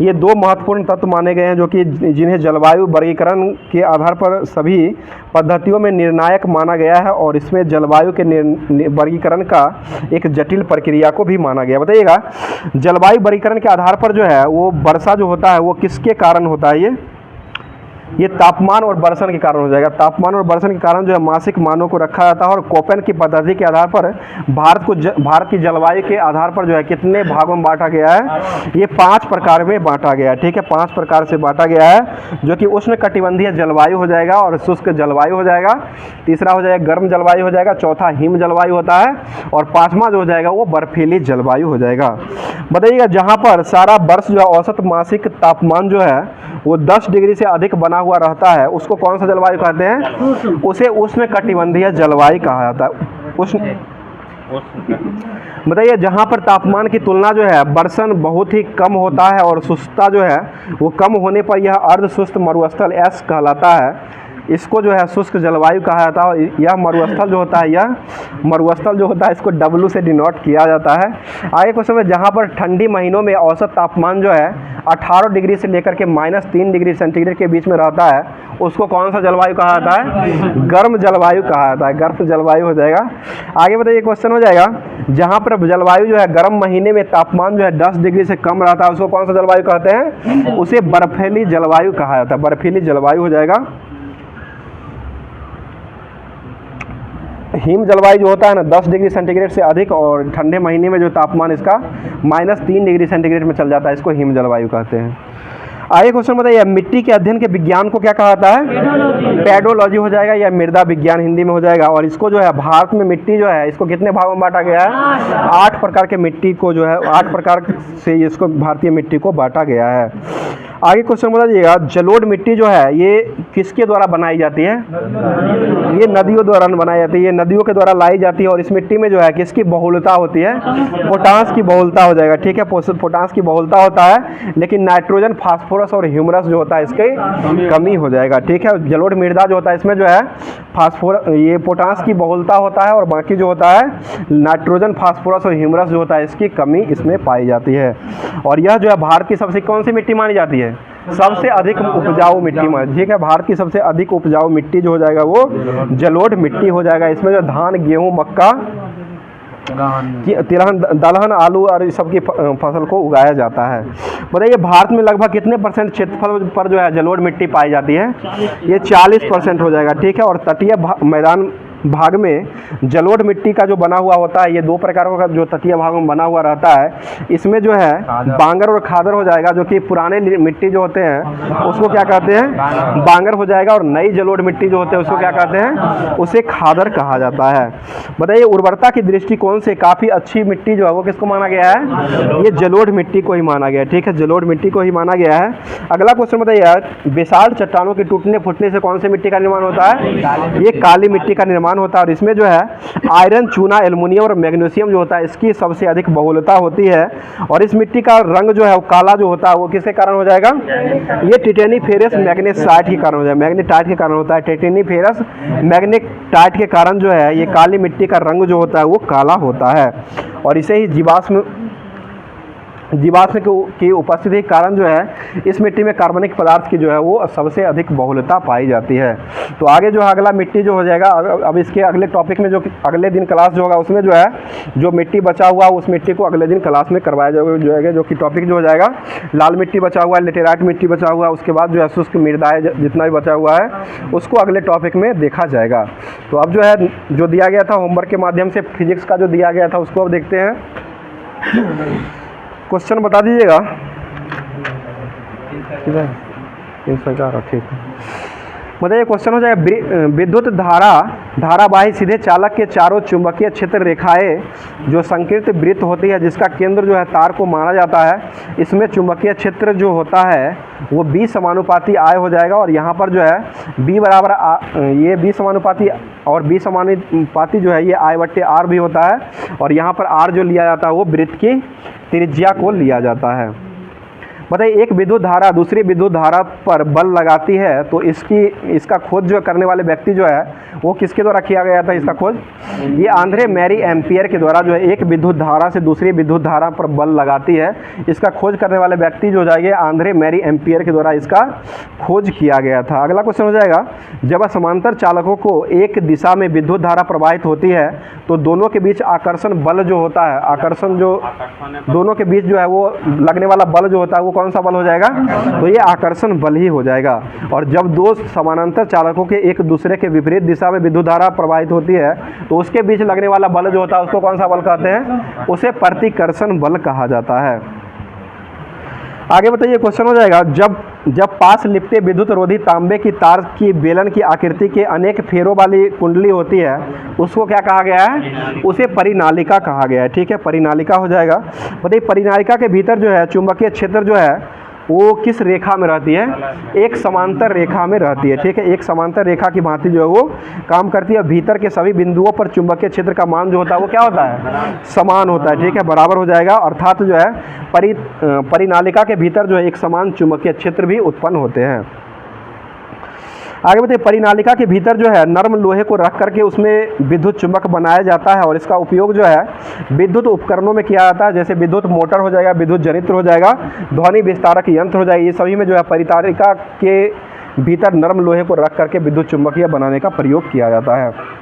ये 2 महत्वपूर्ण तत्व माने गए हैं जो कि जिन्हें जलवायु वर्गीकरण के आधार पर सभी पद्धतियों में निर्णायक माना गया है, और इसमें जलवायु के वर्गीकरण का एक जटिल प्रक्रिया को भी माना गया। बताइएगा, जलवायु वर्गीकरण के आधार पर जो है वो वर्षा जो होता है वो किसके कारण होता है? ये तापमान और बर्षण के कारण हो जाएगा। तापमान और बर्षण के कारण जो है मासिक मानों को रखा जाता है, और कोपेन की पद्धति के आधार पर भारत की जलवायु के आधार पर जो है कितने भागों में बांटा गया है? ये 5 प्रकार में बांटा गया है। ठीक है, 5 प्रकार से बांटा गया है, जो कि उष्ण कटिबंधीय जलवायु हो जाएगा, और शुष्क जलवायु हो जाएगा, तीसरा हो जाएगा गर्म जलवायु हो जाएगा, चौथा हिम जलवायु होता है, और 5वां जो हो जाएगा वो बर्फीली जलवायु हो जाएगा। बताइएगा, जहाँ पर सारा वर्ष जो है औसत मासिक तापमान जो है वो 10 डिग्री से अधिक बना हुआ रहता है उसको कौन सा जलवायु कहते हैं? उसे उष्ण कटिबंधीय जलवायु कहा जाता है। उष्ण बताइए, जहाँ पर तापमान की तुलना जो है बर्षण बहुत ही कम होता है और शुष्कता जो है वो कम होने पर यह अर्ध शुष्क मरुस्थल एस कहलाता है, इसको जो है शुष्क जलवायु कहा जाता है। यह मरुस्थल जो होता है इसको W से डिनोट किया जाता है। आगे क्वेश्चन में, जहाँ पर ठंडी महीनों में औसत तापमान जो है 18 डिग्री से लेकर के -3 डिग्री सेंटीग्रेड के बीच में रहता है उसको कौन सा जलवायु कहा जाता है? गर्म जलवायु कहा जाता है। गर्म जलवायु हो जाएगा। आगे बताइए, क्वेश्चन हो जाएगा, जहाँ पर जलवायु जो है गर्म महीने में तापमान जो है 10 डिग्री से कम रहता है उसको कौन सा जलवायु कहते हैं? उसे बर्फीली जलवायु कहा जाता है। बर्फीली जलवायु हो जाएगा। हिम जलवायु जो होता है ना 10 डिग्री सेंटीग्रेड से अधिक, और ठंडे महीने में जो तापमान इसका -3 डिग्री सेंटीग्रेड में चल जाता है, इसको हिम जलवायु कहते हैं। आगे क्वेश्चन बताइए, मिट्टी के अध्ययन के विज्ञान को क्या कहा जाता है? पेडोलॉजी हो जाएगा, या मृदा विज्ञान हिंदी में हो जाएगा। और इसको जो है भारत में मिट्टी जो है इसको कितने भागों में बांटा गया है? 8 प्रकार के मिट्टी को जो है 8 प्रकार से इसको भारतीय मिट्टी को बांटा गया है। आगे क्वेश्चन बताइएगा, जलोढ़ मिट्टी जो है ये किसके द्वारा बनाई जाती है? ये नदियों द्वारा बनाई जाती है। ये नदियों के द्वारा लाई जाती है, और इस मिट्टी में जो है किसकी बहुलता होती है? पोटाश की बहुलता हो जाएगा। ठीक है, पोटाश की बहुलता होता है, लेकिन नाइट्रोजन, फास्फोरस और ह्यूमरस जो होता है इसकी कमी हो जाएगा। ठीक है, जलोढ़ मृदा जो होता है इसमें जो है ये पोटाश की बहुलता होता है, और बाकी जो होता है नाइट्रोजन, फास्फोरस और ह्यूमरस जो होता है इसकी कमी इसमें पाई जाती है। और यह जो है भारत की सबसे कौन सी मिट्टी मानी जाती है? सबसे अधिक उपजाऊ मिट्टी में। ठीक है, भारत की सबसे अधिक उपजाऊ मिट्टी जो हो जाएगा वो जलोढ़ मिट्टी हो जाएगा। इसमें जो धान, गेहूं, मक्का, तिलहन, दलहन, आलू और सबकी फसल को उगाया जाता है। बताइए, भारत में लगभग कितने % क्षेत्रफल पर जो है जलोढ़ मिट्टी पाई जाती है? ये 40% हो जाएगा। ठीक है, और तटीय मैदान भाग में जलोढ़ मिट्टी का जो बना हुआ होता है, ये 2 प्रकारों का जो तटीय भागों में बना हुआ रहता है, इसमें जो है बांगर और खादर हो जाएगा। जो कि पुराने मिट्टी जो होते हैं उसको क्या कहते हैं? बांगर हो जाएगा, और नई जलोढ़ मिट्टी जो होते हैं उसको क्या कहते हैं? उसे खादर कहा जाता है। बताइए, उर्वरता की दृष्टिकोण से काफ़ी अच्छी मिट्टी जो है वो किसको माना गया है? ये जलोढ़ मिट्टी को ही माना गया है। ठीक है, जलोढ़ मिट्टी को ही माना गया है। अगला क्वेश्चन बताइए, विशाल चट्टानों के टूटने फूटने से कौन सी मिट्टी का निर्माण होता है? ये काली मिट्टी का निर्माण द्रव्यमान होता है और इसमें जो है आयरन, चूना, एल्युमिनियम और मैग्नीशियम जो होता है इसकी सबसे अधिक बहुलता होती है। और इस मिट्टी का रंग जो है वो काला जो होता है वो किसके कारण हो जाएगा? ये टिटेनीफेरस मैग्नेसाइट के कारण हो जाएगा, मैग्नेटाइट के कारण होता है। टिटेनीफेरस मैग्नेटाइट के कारण जो है ये काली मिट्टी का रंग जो होता है वो काला होता है। और इसे ही जीवाश्म की उपस्थिति के कारण जो है इस मिट्टी में कार्बनिक पदार्थ की जो है वो सबसे अधिक बहुलता पाई जाती है। तो आगे जो है अगला मिट्टी जो हो जाएगा, अब इसके अगले टॉपिक में जो अगले दिन क्लास जो होगा उसमें जो है जो मिट्टी बचा हुआ उस मिट्टी को अगले दिन क्लास में करवाया जाएगा, जो कि टॉपिक जो हो जाएगा लाल मिट्टी बचा हुआ है, लेटेराइट मिट्टी बचा हुआ है, उसके बाद जो है शुष्क मृदाएँ जितना भी बचा हुआ है उसको अगले टॉपिक में देखा जाएगा। तो अब जो है जो दिया गया था होमवर्क के माध्यम से फिजिक्स का जो दिया गया था उसको अब देखते हैं। क्वेश्चन बता दीजिएगा। 311 ठीक है। मतलब ये क्वेश्चन हो जाएगा विद्युत धारावाही सीधे चालक के चारों चुंबकीय क्षेत्र रेखाएं जो संकीर्त वृत्त होती है जिसका केंद्र जो है तार को माना जाता है, इसमें चुंबकीय क्षेत्र जो होता है वो B समानुपाती I हो जाएगा। और यहाँ पर जो है B बराबर ये B समानुपाती और B समानुपाती जो है ये I/R भी होता है। और यहाँ पर R जो लिया जाता है वो वृत्त की त्रिज्या को लिया जाता है। बताइए एक विद्युत धारा दूसरी विद्युत धारा पर बल लगाती है तो इसका खोज जो करने वाले व्यक्ति जो है वो किसके द्वारा किया गया था? इसका खोज ये आंद्रे मैरी एम्पियर के द्वारा जो है एक विद्युत धारा से दूसरी विद्युत धारा पर बल लगाती है, इसका खोज करने वाले व्यक्ति जो हो जाएंगे आंद्रे मैरी एम्पियर के द्वारा इसका खोज किया गया था। अगला क्वेश्चन हो जाएगा जब समांतर चालकों को एक दिशा में विद्युत धारा प्रवाहित होती है तो दोनों के बीच आकर्षण बल जो होता है, आकर्षण जो दोनों के बीच जो है वो लगने वाला बल जो होता है वो कौन सा बल हो जाएगा? तो ये आकर्षण बल ही हो जाएगा। और जब दो समानांतर चालकों के एक दूसरे के विपरीत दिशा में विद्युत धारा प्रवाहित होती है तो उसके बीच लगने वाला बल जो होता है उसको कौन सा बल कहते हैं? उसे प्रतिकर्षण बल कहा जाता है। आगे बताइए क्वेश्चन हो जाएगा जब पास लिपटे विद्युत रोधी तांबे की तार की बेलन की आकृति के अनेक फेरों वाली कुंडली होती है उसको क्या कहा गया है? उसे परिनालिका कहा गया है। ठीक है, परिनालिका हो जाएगा। बताइए परिनालिका के भीतर जो है चुंबकीय क्षेत्र जो है वो किस रेखा में रहती है? एक समांतर रेखा में रहती है। ठीक है, एक समांतर रेखा की भांति जो है वो काम करती है। भीतर के सभी बिंदुओं पर चुंबकीय क्षेत्र का मान जो होता है वो क्या होता है? समान होता है। ठीक है, बराबर हो जाएगा। अर्थात जो है परिनालिका के भीतर जो है एक समान चुंबकीय क्षेत्र भी उत्पन्न होते हैं। आगे बताइए परिनालिका के भीतर जो है नर्म लोहे को रख करके उसमें विद्युत चुंबक बनाया जाता है और इसका उपयोग जो है विद्युत उपकरणों में किया जाता है, जैसे विद्युत मोटर हो जाएगा, विद्युत जनित्र हो जाएगा, ध्वनि विस्तारक यंत्र हो जाएगा। ये सभी में जो है परिनालिका के भीतर नर्म लोहे को रख करके विद्युत चुंबकीय बनाने का प्रयोग किया जाता है।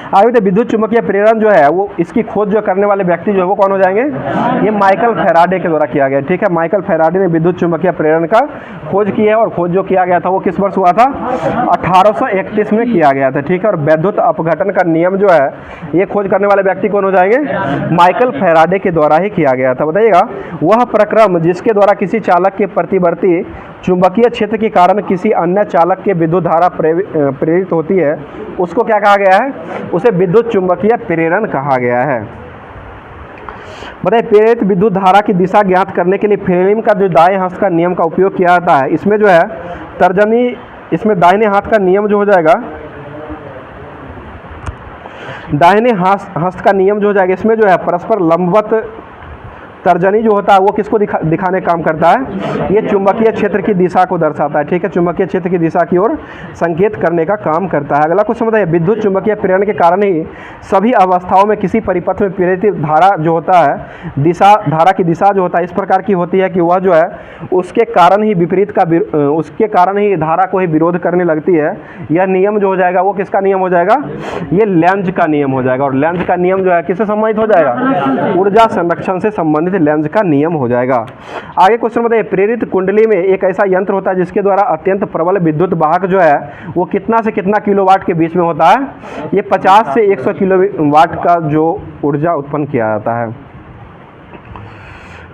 आगे तो विद्युत चुंबकीय प्रेरण जो है वो इसकी खोज जो करने वाले व्यक्ति जो है वो कौन हो जाएंगे? ये माइकल फैराडे के द्वारा किया गया। ठीक है, माइकल फैराडे ने विद्युत चुंबकीय प्रेरण का खोज की है और खोज जो किया गया था वो किस वर्ष हुआ था? 1831 में किया गया था। ठीक है, और वैद्युत अपघटन का नियम जो है ये खोज करने वाले व्यक्ति कौन हो जाएंगे? माइकल फैराडे के द्वारा ही किया गया था। बताइएगा वह प्रक्रम जिसके द्वारा किसी चालक के प्रतिवर्ती चुंबकीय क्षेत्र के कारण किसी अन्य चालक के विद्युत धारा प्रेरित होती है उसको क्या कहा गया है? उसे विद्युत चुंबकीय प्रेरण कहा गया है। बताइए प्रेरित विद्युत धारा की दिशा ज्ञात करने के लिए फ्लेमिंग का जो दाएं हाथ का नियम का उपयोग किया जाता है, इसमें जो है तर्जनी, इसमें दाहिने हाथ का नियम जो हो जाएगा, दाहिने हाथ का नियम जो हो जाएगा इसमें जो है परस्पर लंबवत तर्जनी जो होता है वो किसको दिखाने काम करता है? ये चुंबकीय क्षेत्र की दिशा को दर्शाता है। ठीक है, चुंबकीय क्षेत्र की दिशा की ओर संकेत करने का काम करता है। अगला क्वेश्चन बताइए विद्युत चुंबकीय प्रेरण के कारण ही सभी अवस्थाओं में किसी परिपथ में प्रेरित धारा जो होता है धारा की दिशा जो होता है इस प्रकार की होती है कि वह जो है उसके कारण ही विपरीत का उसके कारण ही धारा को ही विरोध करने लगती है। यह नियम जो हो जाएगा वो किसका नियम हो जाएगा? ये लेंज का नियम हो जाएगा। और लेंज का नियम जो है किससे संबंधित हो जाएगा? ऊर्जा संरक्षण से संबंधित लेंज का नियम हो जाएगा। आगे क्वेश्चन बताइए प्रेरित कुंडली में एक ऐसा यंत्र होता है जिसके द्वारा अत्यंत प्रबल विद्युत वाहक जो है वो कितना से कितना किलोवाट के बीच में होता है? ये 50 से 100 किलोवाट का जो ऊर्जा उत्पन्न किया जाता है।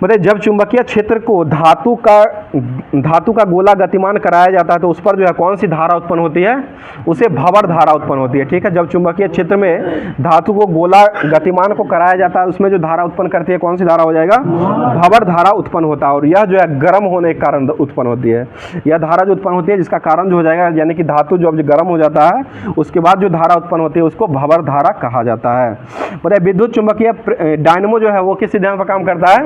मतलब जब चुंबकीय क्षेत्र को धातु का गोला गतिमान कराया जाता है तो उस पर जो है कौन सी धारा उत्पन्न होती है, उसे भंवर धारा उत्पन्न होती है। ठीक है, जब चुंबकीय क्षेत्र में धातु को गोला गतिमान को कराया जाता है उसमें जो धारा उत्पन्न करती है कौन सी धारा हो जाएगा, भंवर धारा उत्पन्न होता है। और यह जो है गर्म होने के कारण उत्पन्न होती है। यह धारा जो उत्पन्न होती है जिसका कारण जो हो जाएगा, यानी कि धातु जब गर्म हो जाता है उसके बाद जो धारा उत्पन्न होती है उसको भंवर धारा कहा जाता है। मतलब विद्युत चुंबकीय डायनमो जो है वो किस सिद्धांत पर काम करता है,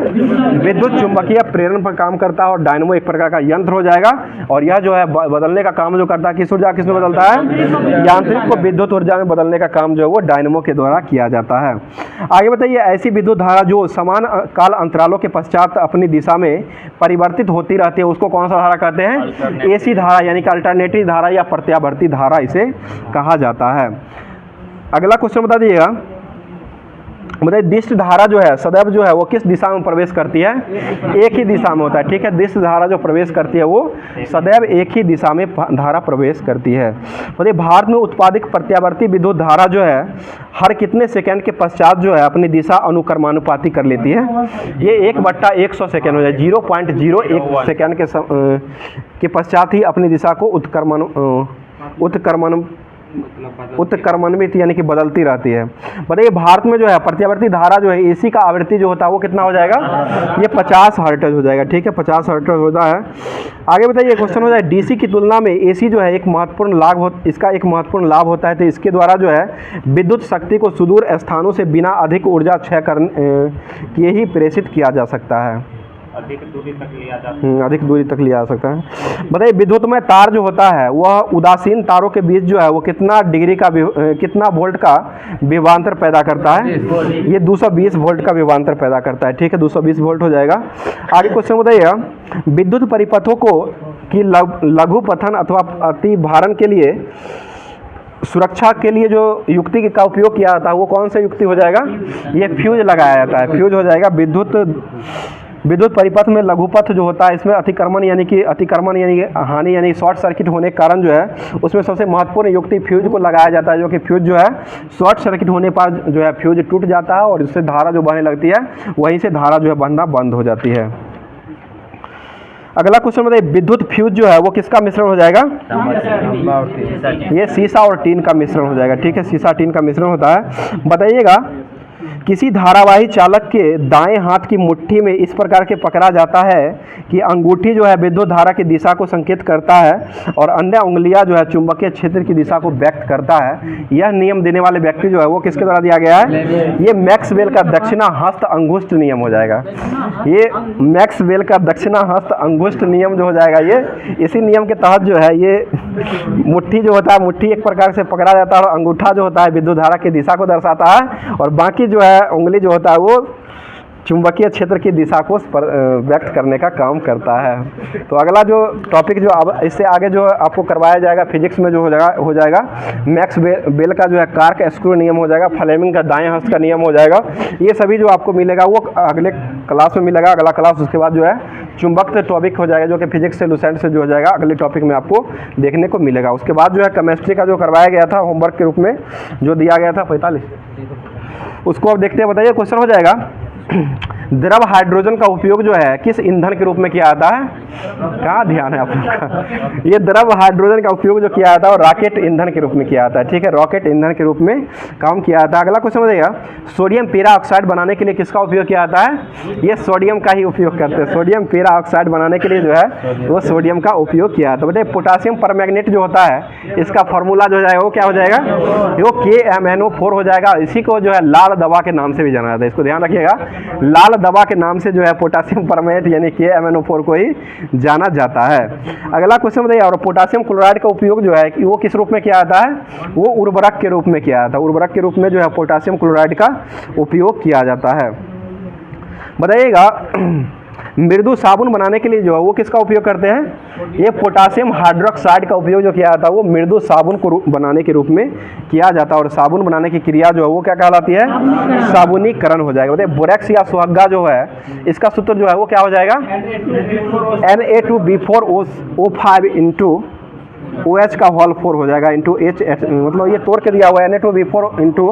विद्युत चुंबकीय प्रेरण पर काम करता है। और डायनमो एक प्रकार का यंत्र हो जाएगा और यह जो है बदलने का काम जो करता है किस ऊर्जा किस में बदलता है, यांत्रिक को विद्युत ऊर्जा में बदलने का काम जो है वो डायनमो के द्वारा किया जाता है। आगे बताइए, ऐसी विद्युत धारा जो समान काल अंतरालों के पश्चात अपनी दिशा में परिवर्तित होती रहती है उसको कौन सा धारा कहते हैं, एसी धारा, यानी कि अल्टरनेटिव धारा या प्रत्यावर्ती धारा इसे कहा जाता है। अगला क्वेश्चन बता दीजिएगा, बताइए दिष्ट धारा जो है सदैव जो है वो किस दिशा में प्रवेश करती है, एक ही दिशा में होता है। ठीक है, दिष्ट धारा जो प्रवेश करती है वो सदैव एक ही दिशा में धारा प्रवेश करती है। बताइए भारत में उत्पादित प्रत्यावर्ती विद्युत धारा जो है हर कितने सेकंड के पश्चात जो है अपनी दिशा अनुक्रमानुपाती कर लेती है, ये 1/100 सेकंड हो जाए, 0.01 सेकंड के पश्चात ही अपनी दिशा को उत्क्रमणित यानी कि बदलती रहती है। बताइए भारत में जो है प्रत्यावर्ती धारा जो है एसी का आवृत्ति जो होता है वो कितना हो जाएगा, ये 50 हर्ट्ज हो जाएगा। ठीक है, 50 हर्ट्ज होता है। आगे बताइए क्वेश्चन हो जाए, डीसी की तुलना में एसी जो है एक महत्वपूर्ण लाभ होता है तो इसके द्वारा जो है विद्युत शक्ति को सुदूर स्थानों से बिना अधिक ऊर्जा क्षय किए ही प्रेषित किया जा सकता है, अधिक दूरी तक लिया जा सकता है। बताइए विद्युतमय तार जो होता है वह उदासीन तारों के बीच जो है वो कितना वोल्ट का विभवांतर पैदा करता है, ये 220 वोल्ट का विभवांतर पैदा करता है। ठीक है, 220 वोल्ट हो जाएगा। आगे क्वेश्चन बताइएगा, विद्युत परिपथों को की लघु पथन अथवा अति भारण के लिए सुरक्षा के लिए जो युक्ति का उपयोग किया जाता है वो कौन सा युक्ति हो जाएगा, ये फ्यूज लगाया जाता है, फ्यूज हो जाएगा। विद्युत परिपथ में लघुपथ जो होता है इसमें अतिक्रमण यानी कि हानि यानी शॉर्ट सर्किट होने के कारण जो है उसमें सबसे महत्वपूर्ण युक्ति फ्यूज को लगाया जाता है, जो कि फ्यूज जो है शॉर्ट सर्किट होने पर जो है फ्यूज टूट जाता है और इससे धारा जो बहने लगती है वहीं से धारा जो है बहना बंद हो जाती है। अगला क्वेश्चन बताइए, विद्युत फ्यूज जो है वो किसका मिश्रण हो जाएगा, ये सीसा और टीन का मिश्रण हो जाएगा। ठीक है, सीसा टीन का मिश्रण होता है। बताइएगा किसी धारावाही चालक के दाएं हाथ की मुट्ठी में इस प्रकार के पकड़ा जाता है कि अंगूठी जो है विद्युत धारा की दिशा को संकेत करता है और अन्य उंगलियां जो है चुंबकीय क्षेत्र की दिशा को व्यक्त करता है। यह नियम देने वाले व्यक्ति जो है वो किसके द्वारा दिया गया है, ये मैक्सवेल का दक्षिणा हस्त अंगुष्ठ नियम हो जाएगा। ये मैक्सवेल का दक्षिणा हस्त अंगुष्ठ नियम जो हो जाएगा, ये इसी नियम के तहत जो है ये मुट्ठी जो होता है, मुट्ठी एक प्रकार से पकड़ा जाता है और अंगूठा जो होता है विद्युत धारा की दिशा को दर्शाता है और बाकी जो है उंगली जो होता है वो चुंबकीय क्षेत्र की दिशा को व्यक्त करने का काम करता है। तो अगला जो टॉपिक जो अब इससे आगे जो आपको करवाया जाएगा फिजिक्स में जो हो जाएगा मैक्स बेल का जो है कार्क स्क्रू नियम हो जाएगा, फ्लेमिंग का दाएं हस्त का नियम हो जाएगा। ये सभी जो आपको मिलेगा वो अगले क्लास में मिलेगा। अगला क्लास उसके बाद जो है चुंबक टॉपिक हो जाएगा जो कि फिजिक्स से लूसेंट से जो हो जाएगा अगले टॉपिक में आपको देखने को मिलेगा। उसके बाद जो है केमिस्ट्री का जो करवाया गया था होमवर्क के रूप में जो दिया गया था 45, उसको अब देखते हैं। बताइए क्वेश्चन हो जाएगा, द्रव हाइड्रोजन का उपयोग जो है किस ईंधन के रूप में किया जाता है, कहाँ ध्यान है आप लोग का, ये द्रव हाइड्रोजन का उपयोग जो किया जाता है और रॉकेट ईंधन के रूप में किया जाता है। ठीक है, रॉकेट ईंधन के रूप में काम किया जाता है। अगला क्वेश्चन बताइएगा, सोडियम पेरा ऑक्साइड बनाने के लिए किसका उपयोग किया जाता है, ये सोडियम का ही उपयोग करते हैं। सोडियम पेरा ऑक्साइड बनाने के लिए जो है वो सोडियम का उपयोग किया जाता है। बताइए पोटासियम परमैंगनेट जो होता है इसका फॉर्मूला जो हो जाएगा वो क्या हो जाएगा, वो KMnO4 हो जाएगा। इसी को जो है लाल दवा के नाम से भी जाना जाता है, इसको ध्यान रखिएगा, लाल दवा के नाम से जो है पोटासियम परमैंगनेट यानी KMnO4 को ही जाना जाता है। अगला क्वेश्चन बताइए, और पोटासियम क्लोराइड का उपयोग जो है कि वो किस रूप में किया जाता है, वो उर्वरक के रूप में किया जाता है। उर्वरक के रूप में जो है पोटासियम क्लोराइड का उपयोग किया जाता है। बताइएगा मृदु साबुन बनाने के लिए जो है वो किसका उपयोग करते हैं, ये पोटासियम हाइड्रोक्साइड का उपयोग जो किया जाता है वो मृदु साबुन को बनाने के रूप में किया जाता है। और साबुन बनाने की क्रिया जो है वो क्या कहलाती है, साबुनीकरण हो जाएगा। बताइए बोरेक्स या सुहग्गा जो है इसका सूत्र जो है वो क्या हो जाएगा, Na2B4O5 OH का होल 4 हो जाएगा इंटू H, मतलब ये तोड़ के दिया हुआ है Na2B4 into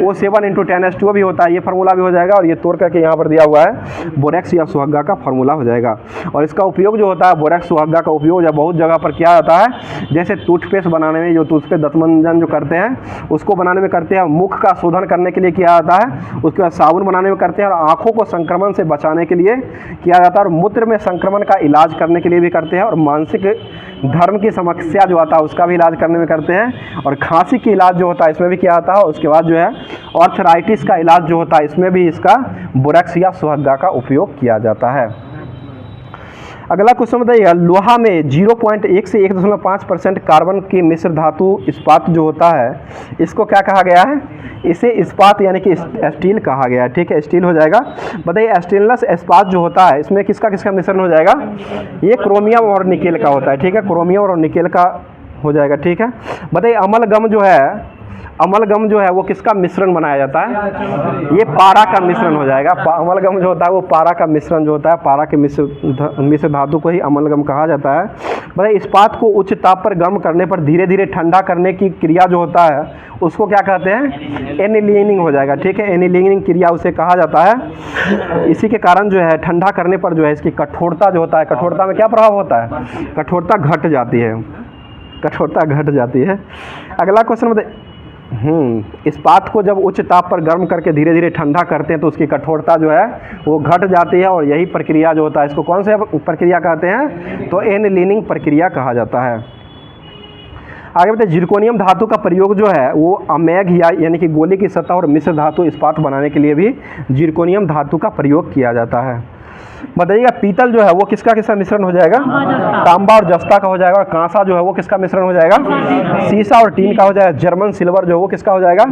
O7 into 10H2O भी होता है, ये फार्मूला भी हो जाएगा। और ये तोड़ करके यहाँ पर दिया हुआ है बोरेक्स या सुहग्गा का फार्मूला हो जाएगा। और इसका उपयोग जो होता है बोरेक्स सुहग्गा का उपयोग जो बहुत जगह पर किया जाता है, जैसे टूथपेस्ट बनाने में, जो टूथपेस्ट दंतमंजन जो करते हैं उसको बनाने में करते हैं, मुख का शोधन करने के लिए किया जाता है, उसके बाद साबुन बनाने में करते हैं, और आँखों को संक्रमण से बचाने के लिए किया जाता है, और मूत्र में संक्रमण का इलाज करने के लिए भी करते हैं, और मानसिक धर्म की समस्या जो आता है उसका भी इलाज करने में करते हैं, और खांसी की इलाज जो होता है इसमें भी किया जाता है। उसके बाद जो है आर्थराइटिस का इलाज जो होता है इसमें भी इसका बोरेक्स या सुहग्गा का उपयोग किया जाता है। अगला क्वेश्चन बताइए, लोहा में 0.1 से 1.5% कार्बन की मिश्र धातु इस्पात जो होता है इसको क्या कहा गया है? इसे इस्पात यानी कि स्टील कहा गया है। ठीक है, स्टील हो जाएगा। बताइए स्टेनलेस इस्पात जो होता है इसमें किसका किसका मिश्रण हो जाएगा? ये क्रोमियम और निकेल का होता है। ठीक है, क्रोमियम और निकेल का हो जाएगा। ठीक है, बताइए अमलगम जो है, अमलगम जो है वो किसका मिश्रण बनाया जाता है? ये पारा का मिश्रण हो जाएगा। अमलगम जो होता है वो पारा का मिश्रण जो होता है, पारा के मिश्र धातु को ही अमलगम कहा जाता है। मतलब इस्पात को उच्च ताप पर गर्म करने पर धीरे धीरे ठंडा करने की क्रिया जो होता है उसको क्या कहते हैं? एनिलिंग हो जाएगा। ठीक है, एनिलिंग क्रिया उसे कहा जाता है। इसी के कारण जो है ठंडा करने पर जो है इसकी कठोरता जो होता है, कठोरता में क्या प्रभाव होता है? कठोरता घट जाती है, कठोरता घट जाती है। अगला क्वेश्चन बताइए, इस्पात को जब उच्च ताप पर गर्म करके धीरे धीरे ठंडा करते हैं तो उसकी कठोरता जो है वो घट जाती है, और यही प्रक्रिया जो होता है इसको कौन सी प्रक्रिया कहते हैं? तो एनिलिंग प्रक्रिया कहा जाता है। आगे बताइए, जिरकोनियम धातु का प्रयोग जो है वो अमेघ यानी कि गोले की सतह और मिश्र धातु इस्पात बनाने के लिए भी जिरकोनियम धातु का प्रयोग किया जाता है। बताइएगा पीतल जो है वो किसका किसका मिश्रण हो जाएगा? तांबा और जस्ता का हो जाएगा। और कांसा जो है वो किसका मिश्रण हो जाएगा? सीसा और टीन का हो जाएगा। जर्मन सिल्वर जो है वो किसका हो जाएगा?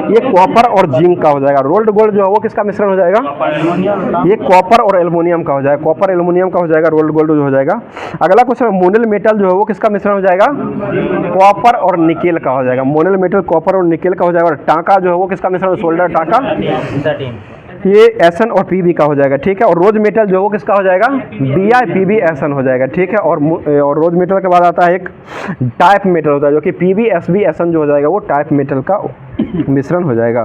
ये कॉपर और जिंक का हो जाएगा। रोल्ड गोल्ड जो है वो किसका मिश्रण हो जाएगा? ये कॉपर और एल्युमिनियम का हो जाएगा। कॉपर एल्युमिनियम का हो जाएगा, रोल्ड गोल्ड जो हो जाएगा। अगला क्वेश्चन, मोनल मेटल जो है वो किसका मिश्रण हो जाएगा? कॉपर और निकेल का हो जाएगा। मोनल मेटल कॉपर और निकेल का हो जाएगा। और टांका जो है वो किसका मिश्रण? सोल्डर टांका, ये एसन और पीबी का हो जाएगा। ठीक है, और रोज मेटल जो है वो किसका हो जाएगा? BiPb एसन हो जाएगा। ठीक है, और रोज मेटल के बाद आता है एक टाइप मेटल होता है जो कि PbSb एसन जो हो जाएगा वो टाइप मेटल का मिश्रण हो जाएगा।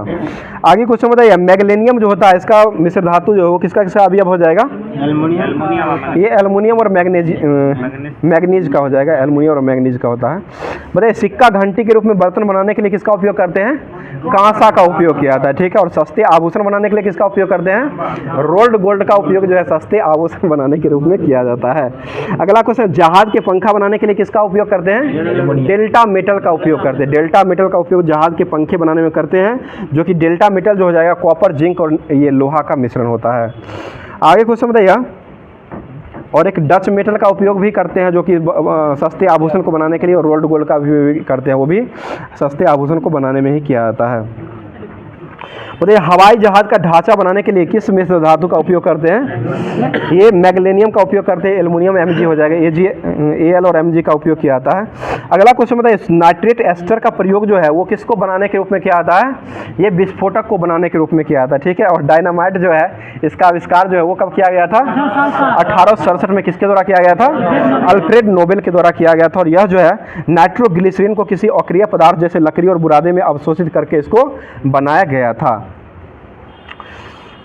आगे क्वेश्चन बताइए, मैग्नीशियम जो होता है इसका मिश्र धातु जो है वो किसका किसका अवयव हो जाएगा? ये एल्युमिनियम और मैग्नीज का हो जाएगा। एल्युमिनियम और मैग्नीज का होता है। बताइए सिक्का घंटी के रूप में बर्तन बनाने के लिए किसका उपयोग करते हैं? कांसा का उपयोग किया जाता है। ठीक है, और सस्ते आभूषण बनाने के लिए किसका उपयोग करते हैं? रोल्ड गोल्ड का उपयोग जो है सस्ते आभूषण बनाने के रूप में किया जाता है। अगला क्वेश्चन, जहाज के पंखा बनाने के लिए किसका उपयोग करते हैं? डेल्टा मेटल का उपयोग करते हैं। डेल्टा मेटल का उपयोग जहाज के पंखे बनाने में करते हैं, जो कि डेल्टा मेटल जो हो जाएगा कॉपर, जिंक और ये लोहा का मिश्रण होता है। आगे क्वेश्चन बताइए, और एक डच मेटल का उपयोग भी करते हैं जो कि सस्ते आभूषण को बनाने के लिए, और रोल्ड गोल्ड का भी करते हैं, वो भी सस्ते आभूषण को बनाने में ही किया जाता है। बताइए हवाई जहाज का ढांचा बनाने के लिए किस मिश्र धातु का उपयोग करते हैं? ये मैग्नीशियम का उपयोग करते हैं। एल्युमिनियम Mg हो जाएगा। Al और Mg का उपयोग किया जाता है। अगला क्वेश्चन बताइए, नाइट्रेट एस्टर का प्रयोग जो है वो किसको बनाने के रूप में किया जाता है? ये विस्फोटक को बनाने के रूप में किया जाता है। ठीक है, और डायनामाइट जो है इसका आविष्कार जो है वो कब किया गया था? 1867 में। किसके द्वारा किया गया था? अल्फ्रेड नोबेल के द्वारा किया गया था। और यह जो है नाइट्रोग्लिसरीन को किसी अक्रिय पदार्थ जैसे लकड़ी और बुरादे में अवशोषित करके इसको बनाया गया था।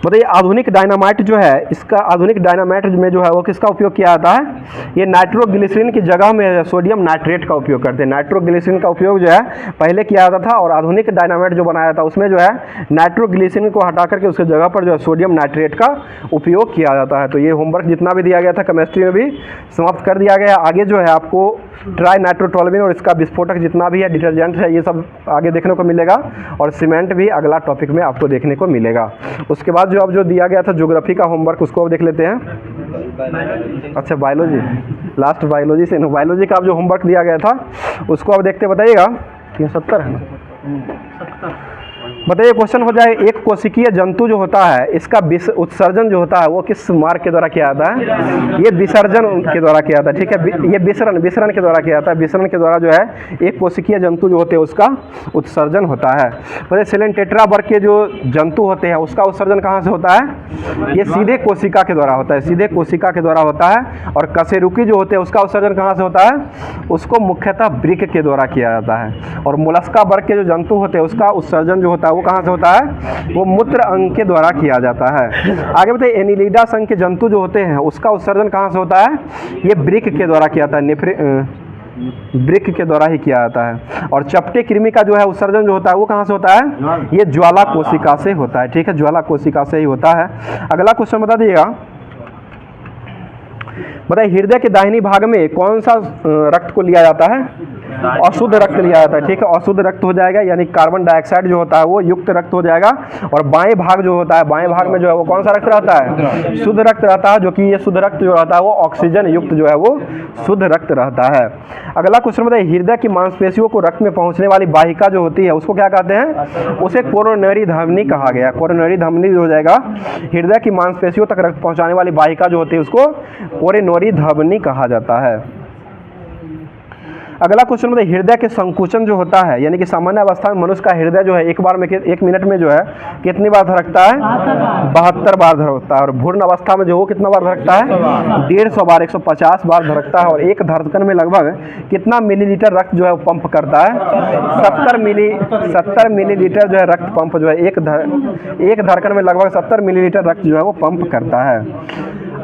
बताइए आधुनिक डायनामाइट जो है इसका, आधुनिक डायनामाइट में जो है वो किसका उपयोग किया जाता है? ये नाइट्रोग्लिसरीन की जगह में सोडियम नाइट्रेट का उपयोग करते हैं। नाइट्रोग्लिसरीन का उपयोग जो है पहले किया जाता था, और आधुनिक डायनामाइट जो बनाया था उसमें जो है नाइट्रोग्लिसरीन को हटा करके उसके जगह पर जो है सोडियम नाइट्रेट का उपयोग किया जाता है। तो ये होमवर्क जितना भी दिया गया था केमिस्ट्री में भी समाप्त कर दिया गया। आगे जो है आपको ट्राई नाइट्रोटोल्यूइन और इसका विस्फोटक जितना भी है, डिटर्जेंट है, ये सब आगे देखने को मिलेगा, और सीमेंट भी अगला टॉपिक में आपको देखने को मिलेगा। उसके बाद जो अब जो दिया गया था ज्योग्राफी का होमवर्क उसको अब देख लेते हैं। अच्छा बायोलॉजी, लास्ट बायोलॉजी से, बायोलॉजी का अब जो होमवर्क दिया गया था उसको अब देखते बताइएगा। 70 है ना? बताइए क्वेश्चन हो जाए, एक कोशिकीय जंतु जो होता है इसका उत्सर्जन जो होता है वो किस मार्ग के द्वारा किया जाता है? ये विसर्जन के द्वारा किया जाता है, ठीक है। ये विसरण के द्वारा किया जाता है। विसरण के द्वारा जो है एक कोशिकीय जंतु जो होते हैं उसका उत्सर्जन होता है। बताइए सिलेंटेट्रा वर्ग के जो जंतु होते हैं उसका उत्सर्जन कहाँ से होता है? ये सीधे कोशिका के द्वारा होता है, सीधे कोशिका के द्वारा होता है। और कशेरुकी जो होते हैं उसका उत्सर्जन कहाँ से होता है? उसको मुख्यतः वृक्क के द्वारा किया जाता है। और मोलस्का वर्ग के जो जंतु होते हैं उसका उत्सर्जन जो होता है वो कहाँ से होता है? वो मूत्र अंग के द्वारा किया जाता है। आगे बताइए एनिलिडा संघ के जंतु जो होते हैं उसका उत्सर्जन कहाँ से होता है? ये वृक्क के द्वारा किया जाता है, वृक्क के द्वारा ही किया जाता है। और चपटे कृमि का जो है उत्सर्जन जो होता है वो कहाँ से होता है? ये ज्वाला कोशिका से होता है, ठीक है, ज्वाला कोशिका से ही होता है। अगला क्वेश्चन बता दीजिएगा, बताइए हृदय के दाहिनी भाग में कौन सा रक्त को लिया जाता है? अशुद्ध रक्त लिया जाता है, ठीक है, अशुद्ध रक्त हो जाएगा, यानी कार्बन डाइऑक्साइड जो होता है वो युक्त रक्त हो जाएगा। और बाएं भाग जो होता है, बाएं भाग में जो है वो कौन सा रक्त रहता है? शुद्ध रक्त रहता है, जो कि ये शुद्ध रक्त जो रहता है वो ऑक्सीजन युक्त जो है वो शुद्ध रक्त रहता है। अगला क्वेश्चन बताइए हृदय की मांसपेशियों को रक्त में पहुंचने वाली वाहिका जो होती है उसको क्या कहते हैं? उसे कोरोनरी धमनी कहा गया। कोरोनरी धमनी जो हो जाएगा, हृदय की मांसपेशियों तक रक्त पहुंचाने वाली वाहिका जो होती है उसको कोरोनरी धमनी कहा जाता है। अगला क्वेश्चन बताइए हृदय के संकुचन जो होता है, यानी कि सामान्य अवस्था में मनुष्य का हृदय जो है एक बार में 1 मिनट में जो है कितनी बार धड़कता है? 72 बार धड़कता है। और भ्रूण अवस्था में जो वो कितना बार धड़कता है? 150 बार, 150 बार धड़कता है। और एक धड़कन में लगभग कितना मिलीलीटर रक्त जो है वो पंप करता है? 70 मिलीलीटर जो है रक्त पंप जो है एक धड़कन में लगभग 70 मिलीलीटर रक्त जो है वो पंप करता है।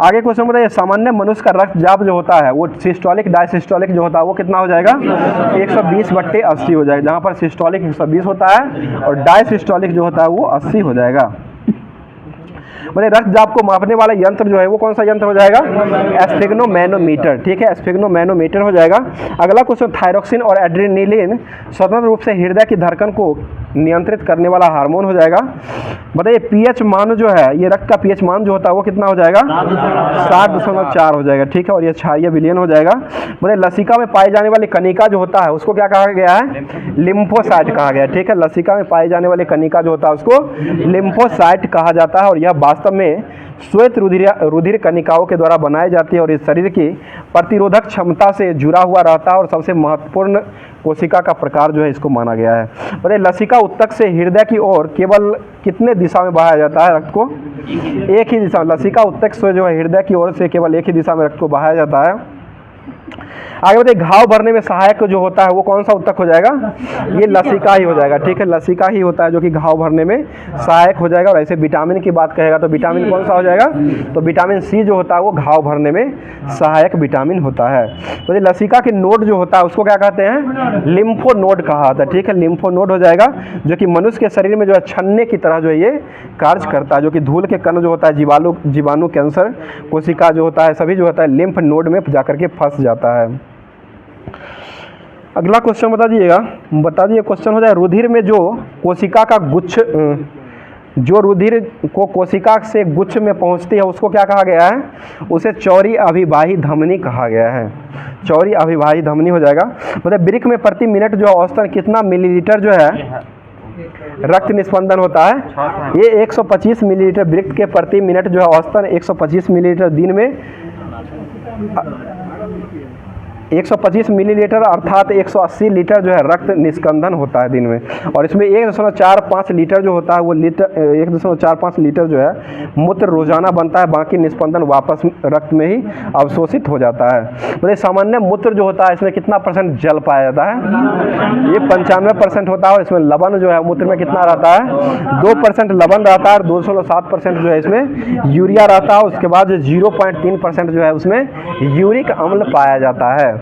आगे क्वेश्चन बताइए सामान्य मनुष्य का रक्तचाप जो होता है वो सिस्टोलिक डायसिस्टोलिक जो होता है वो कितना हो जाएगा? 120/80 हो जाएगा, जहाँ पर सिस्टोलिक 120 होता है और डायसिस्टोलिक जो होता है वो 80 हो जाएगा। मतलब रक्तचाप को मापने वाला यंत्र जो है वो कौन सा यंत्र हो जाएगा? स्फिग्नोमैनोमीटर, ठीक है, स्फिग्नोमैनोमीटर हो जाएगा। अगला क्वेश्चन थायरोक्सिन और एड्रेनालिन स्वतंत्र रूप से हृदय की धड़कन को नियंत्रित करने वाला हार्मोन हो जाएगा। बताइए पीएच मान जो है, ये रक्त का पीएच मान जो होता है वो कितना हो जाएगा? 7.4 हो जाएगा, ठीक है, और ये क्षारीय विलयन हो जाएगा। बताइए लसिका में पाई जाने वाली कणिका जो होता है उसको क्या कहा गया है? लिम्फोसाइट कहा गया है, ठीक है, लसिका में पाई जाने वाली कणिका जो होता है उसको लिम्फोसाइट कहा जाता है। और यह वास्तव में श्वेत रुधिर कणिकाओं के द्वारा बनाई जाती है और इस शरीर की प्रतिरोधक क्षमता से जुड़ा हुआ रहता है और सबसे महत्वपूर्ण कोशिका का प्रकार जो है इसको माना गया है। बताइए लसिका उत्तक से हृदय की ओर केवल कितने दिशा में बहाया जाता है रक्त को? एक ही दिशा में। लसिका उत्तक से जो है हृदय की ओर से केवल एक ही दिशा में रक्त को बहाया जाता है। आगे बताइए घाव भरने में सहायक जो होता है वो कौन सा उत्तक हो जाएगा? ये लसिका ही हो जाएगा, ठीक है, लसिका ही होता है जो कि घाव भरने में सहायक हो जाएगा। और ऐसे विटामिन की बात कहेगा तो विटामिन कौन सा हो जाएगा? तो विटामिन सी जो होता है वो घाव भरने में सहायक विटामिन होता है। तो ये लसिका के नोड जो होता है उसको क्या कहते हैं? लिम्फो नोड कहा जाता है, ठीक है, लिम्फो नोड हो जाएगा, जो कि मनुष्य के शरीर में जो है छन्ने की तरह जो है ये कार्य करता है, जो कि धूल के कण जो होता है जीवाणु कैंसर कोशिका जो होता है सभी जो होता है लिम्फ नोड में जाकर के फंस जाता है। अगला क्वेश्चन बता दीजिए क्वेश्चन हो जाए रुधिर में जो कोशिका का गुच्छ जो रुधिर को कोशिका से गुच्छ में पहुंचती है उसको क्या कहा गया है? उसे चौड़ी अभिवाही धमनी कहा गया है, चौड़ी अभिवाही धमनी हो जाएगा। मतलब वृक्क में प्रति मिनट जो औसतन कितना मिलीलीटर जो है रक्त निस्पंदन होता है? ये 125 मिलीलीटर वृक्क के प्रति मिनट जो है औसतन 125 मिलीलीटर दिन में 125 मिलीलीटर अर्थात 180 लीटर जो है रक्त निस्कंदन होता है दिन में। और इसमें 1.45 लीटर जो होता है वो 1.45 लीटर जो है मूत्र रोजाना बनता है, बाकी निस्पंदन वापस रक्त में ही अवशोषित हो जाता है। मतलब सामान्य मूत्र जो होता है इसमें कितना % जल पाया जाता है? ये 95% होता है। और इसमें लवण जो है मूत्र में कितना रहता है? 2% लवण रहता है और 2.7% जो है इसमें यूरिया रहता है। उसके बाद 0.3% जो है उसमें यूरिक अम्ल पाया जाता है।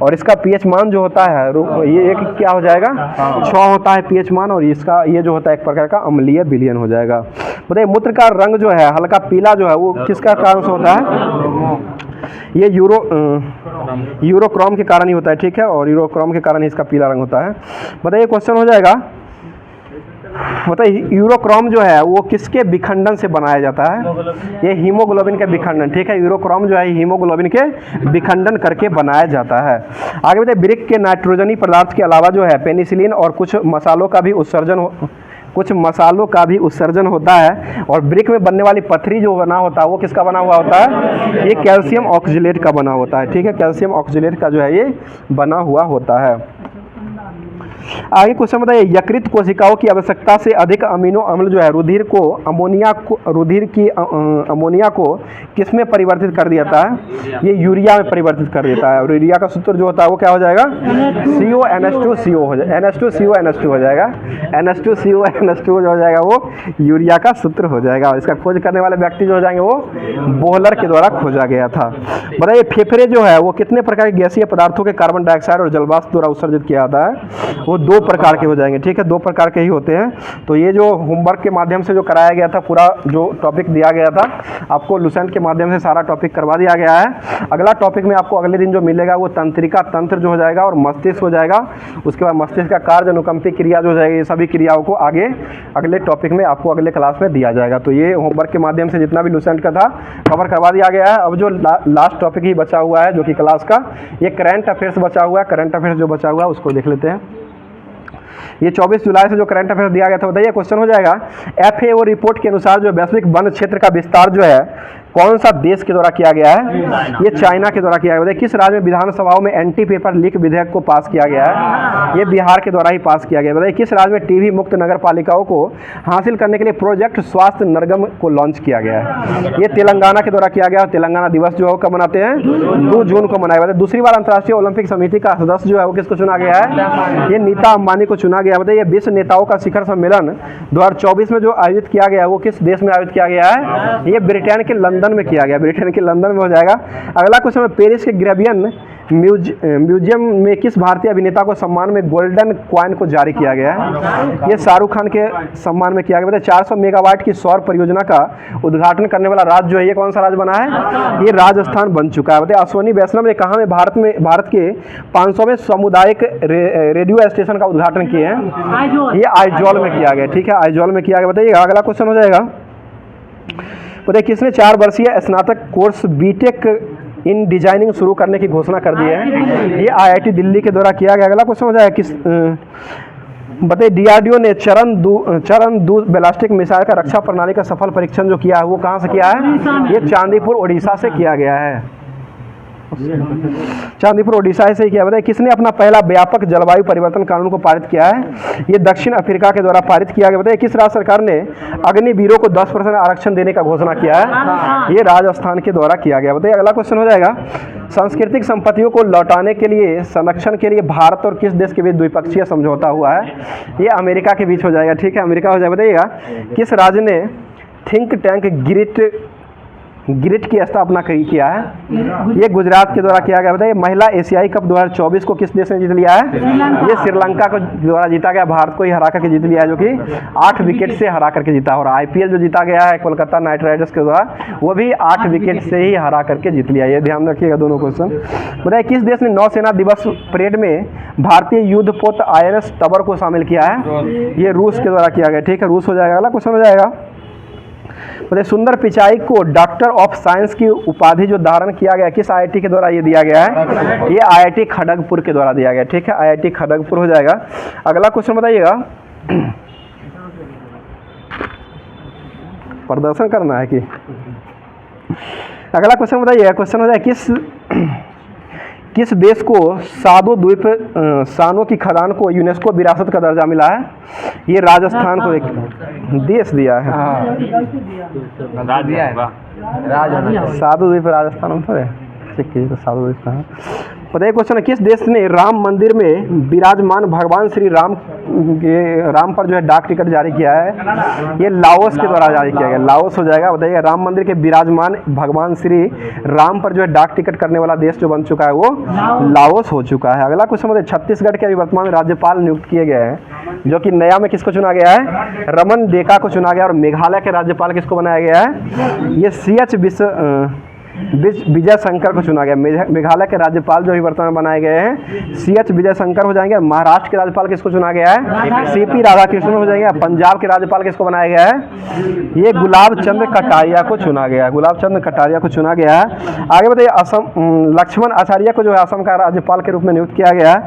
और इसका पीएच मान जो होता है ये एक क्या हो जाएगा? 6 होता है पीएच मान। और इसका ये जो होता है एक प्रकार का अम्लीय विलयन हो जाएगा। बताइए मूत्र का रंग जो है हल्का पीला जो है वो किसका कारण से होता है? ये यूरोक्रोम के कारण ही होता है, ठीक है, और यूरोक्रोम के कारण ही इसका पीला रंग होता है। बताइए क्वेश्चन हो जाएगा, बताइए यूरोक्रोम जो है वो किसके विखंडन से बनाया जाता है? ये हीमोग्लोबिन के विखंडन, ठीक है, यूरोक्रोम जो है हीमोग्लोबिन के विखंडन करके बनाया जाता है। आगे बताइए वृक्क के नाइट्रोजनी पदार्थ के अलावा जो है पेनिसिलिन और कुछ मसालों का भी उत्सर्जन कुछ मसालों का भी उत्सर्जन होता है। और ब्रिक में बनने वाली पथरी जो बना होता है वो किसका बना हुआ होता है? ये कैल्शियम ऑक्जेलेट का बना होता है, ठीक है, कैल्शियम ऑक्जेलेट का जो है ये बना हुआ होता है। आगे क्वेश्चन बताइए, यकृत कोशिकाओं की आवश्यकता से अधिक अमीनो अम्ल जो है रुधिर की अमोनिया को किस में परिवर्तित कर देता है? ये यूरिया में परिवर्तित कर देता है। और यूरिया का सूत्र जो होता है वो क्या हो जाएगा? CONH2CO हो जाएगा, NH2CONH2 हो जाएगा, NH2CONH2 जो हो जाएगा वो यूरिया का सूत्र हो जाएगा। और इसका खोज करने वाले व्यक्ति जो हो जाएंगे वो बोहलर के द्वारा खोजा गया था। बताइए, फेफड़े जो है वो कितने प्रकार के गैसीय पदार्थों के कार्बन डाइऑक्साइड और जलवाष्प द्वारा उत्सर्जित किया जाता है? वो 2 प्रकार के हो जाएंगे, ठीक है, 2 प्रकार के ही होते हैं। तो ये जो होमवर्क के माध्यम से जो कराया गया था, पूरा जो टॉपिक दिया गया था आपको लुसेंट के माध्यम से सारा टॉपिक करवा दिया गया है। अगला टॉपिक में आपको अगले दिन जो मिलेगा वो तंत्रिका तंत्र जो हो जाएगा और मस्तिष्क हो जाएगा। उसके बाद मस्तिष्क का कार्य, अनुकंपी क्रिया जो हो जाएगी, ये सभी क्रियाओं को आगे अगले टॉपिक में आपको अगले क्लास में दिया जाएगा। तो ये होमवर्क के माध्यम से जितना भी लुसेंट का था कवर करवा दिया गया है। अब जो लास्ट टॉपिक ही बचा हुआ है जो कि क्लास का, ये करंट अफेयर्स बचा हुआ है। करंट अफेयर्स जो बचा हुआ है उसको देख लेते हैं। ये 24 जुलाई से जो करंट अफेयर्स दिया गया था, बताइए क्वेश्चन हो जाएगा, FAO रिपोर्ट के अनुसार जो वैश्विक वन क्षेत्र का विस्तार जो है कौन सा देश के द्वारा किया गया है? ये चाइना के द्वारा किया गया है। किस राज्य में विधानसभाओं में एंटी पेपर लीक विधेयक को पास किया गया है? ये बिहार के द्वारा ही पास किया गया है। बताइए, किस राज्य में टीबी मुक्त नगर पालिकाओं को हासिल करने के लिए प्रोजेक्ट स्वास्थ्य नरगम को लॉन्च किया गया है? ये तेलंगाना के द्वारा किया गया। तेलंगाना दिवस जो है कब मनाते हैं? 2 जून को मनाया गया। दूसरी बार अंतर्राष्ट्रीय ओलंपिक समिति का सदस्य जो है वो किसको चुना गया है? ये नीता अंबानी को चुना गया। बताइए, विश्व नेताओं का शिखर सम्मेलन 2024 में जो आयोजित किया गया वो किस देश में आयोजित किया गया है? ये ब्रिटेन के लंदन में किया गया, ब्रिटेन के लंदन में हो जाएगा। अगला क्वेश्चन है, पेरिस के ग्रेबियन म्यूजियम में किस भारतीय अभिनेता को सम्मान में गोल्डन कॉइन को जारी किया गया है? ये शाहरुख खान के सम्मान में किया गया। बताइए, 400 मेगावाट की सौर परियोजना का उद्घाटन करने वाला राज्य जो है ये कौन सा राज्य बना है? ये राजस्थान बन चुका है। बताइए, अश्वनी वैष्णव ने कहाँ में भारत के 500वें सामुदायिक रेडियो स्टेशन का उद्घाटन किए हैं? ये आइजॉल में किया गया, ठीक है, आइजॉल में किया गया। बताइए, अगला क्वेश्चन हो जाएगा, बताइए किसने 4 वर्षीय स्नातक कोर्स बीटेक इन डिजाइनिंग शुरू करने की घोषणा कर दी है? ये IIT दिल्ली के द्वारा किया गया। अगला क्वेश्चन हो जाएगा, बताइए DRDO ने चरण 2 बैलिस्टिक मिसाइल का रक्षा प्रणाली का सफल परीक्षण जो किया है वो कहाँ से किया है? ये चांदीपुर उड़ीसा से किया गया है, चांदीपुर उड़ीसा से किया। बताइए, किसने अपना पहला व्यापक जलवायु परिवर्तन कानून को पारित किया है? ये दक्षिण अफ्रीका के द्वारा पारित किया गया। बताइए, किस राज्य सरकार ने अग्निवीरों को 10% आरक्षण देने का घोषणा किया है? ये राजस्थान के द्वारा किया गया। बताइए, अगला क्वेश्चन हो जाएगा, सांस्कृतिक संपत्तियों को लौटाने के लिए संरक्षण के लिए भारत और किस देश के बीच द्विपक्षीय समझौता हुआ है? ये अमेरिका के बीच हो जाएगा, ठीक है, अमेरिका हो जाएगा। बताइएगा, किस राज्य ने थिंक टैंक गिरिट की स्थापना किया है? ये गुजरात के द्वारा किया गया। बताइए, महिला एशियाई कप 2024 को किस देश ने जीत लिया है? ये श्रीलंका को द्वारा जीता गया, भारत को ही हरा करके जीत लिया है, जो कि 8 विकेट से हरा करके जीता। और IPL जो जीता गया है कोलकाता नाइट राइडर्स के द्वारा, वो भी 8 विकेट से ही हरा करके जीत लिया। ये ध्यान रखिएगा दोनों क्वेश्चन। बताइए, किस देश ने नौसेना दिवस परेड में भारतीय युद्धपोत INS टबर को शामिल किया है? ये रूस के द्वारा किया गया, ठीक है, रूस हो जाएगा। अगला क्वेश्चन हो जाएगा, बताइए, सुंदर पिचाई को डॉक्टर ऑफ साइंस की उपाधि जो धारण किया गया किस IIT के द्वारा ये दिया गया है? ये IIT खड़गपुर के द्वारा दिया गया, ठीक है, IIT खड़गपुर हो जाएगा। अगला क्वेश्चन बताइएगा, प्रदर्शन करना है कि? अगला क्वेश्चन बताइएगा, क्वेश्चन हो जाए, किस देश को सादो द्वीप सानो की खदान को यूनेस्को विरासत का दर्जा मिला है? ये राजस्थान को एक देश दिया है। साधु द्वीप राजस्थान में तो है, साधु द्वीप कहाँ? बताइए, क्वेश्चन है, किस देश ने राम मंदिर में विराजमान भगवान श्री राम पर जो है डाक टिकट जारी किया है? ये लाओस के द्वारा जारी किया गया, लाओस हो जाएगा। बताइए, राम मंदिर के विराजमान भगवान श्री राम पर जो है डाक टिकट करने वाला देश जो बन चुका है वो लाओस हो चुका है। अगला क्वेश्चन बताइए, छत्तीसगढ़ के अभी वर्तमान में राज्यपाल नियुक्त किए गए हैं, जो कि नया में किसको चुना गया है? रमन डेका को चुना गया। और मेघालय के राज्यपाल किसको बनाया गया है? ये विजय शंकर को चुना गया। मेघालय के राज्यपाल जो ही वर्तमान में बनाए गए हैं CH विजय शंकर हो जाएंगे। महाराष्ट्र के राज्यपाल किसको चुना गया है? CP राधाकृष्णन हो जाएंगे। पंजाब के राज्यपाल किसको बनाया गया है? ये गुलाब चंद कटारिया को चुना गया है। गुलाब चंद कटारिया को चुना गया है। आगे बताइए, असम लक्ष्मण आचार्य को जो है असम का राज्यपाल के रूप में नियुक्त किया गया है।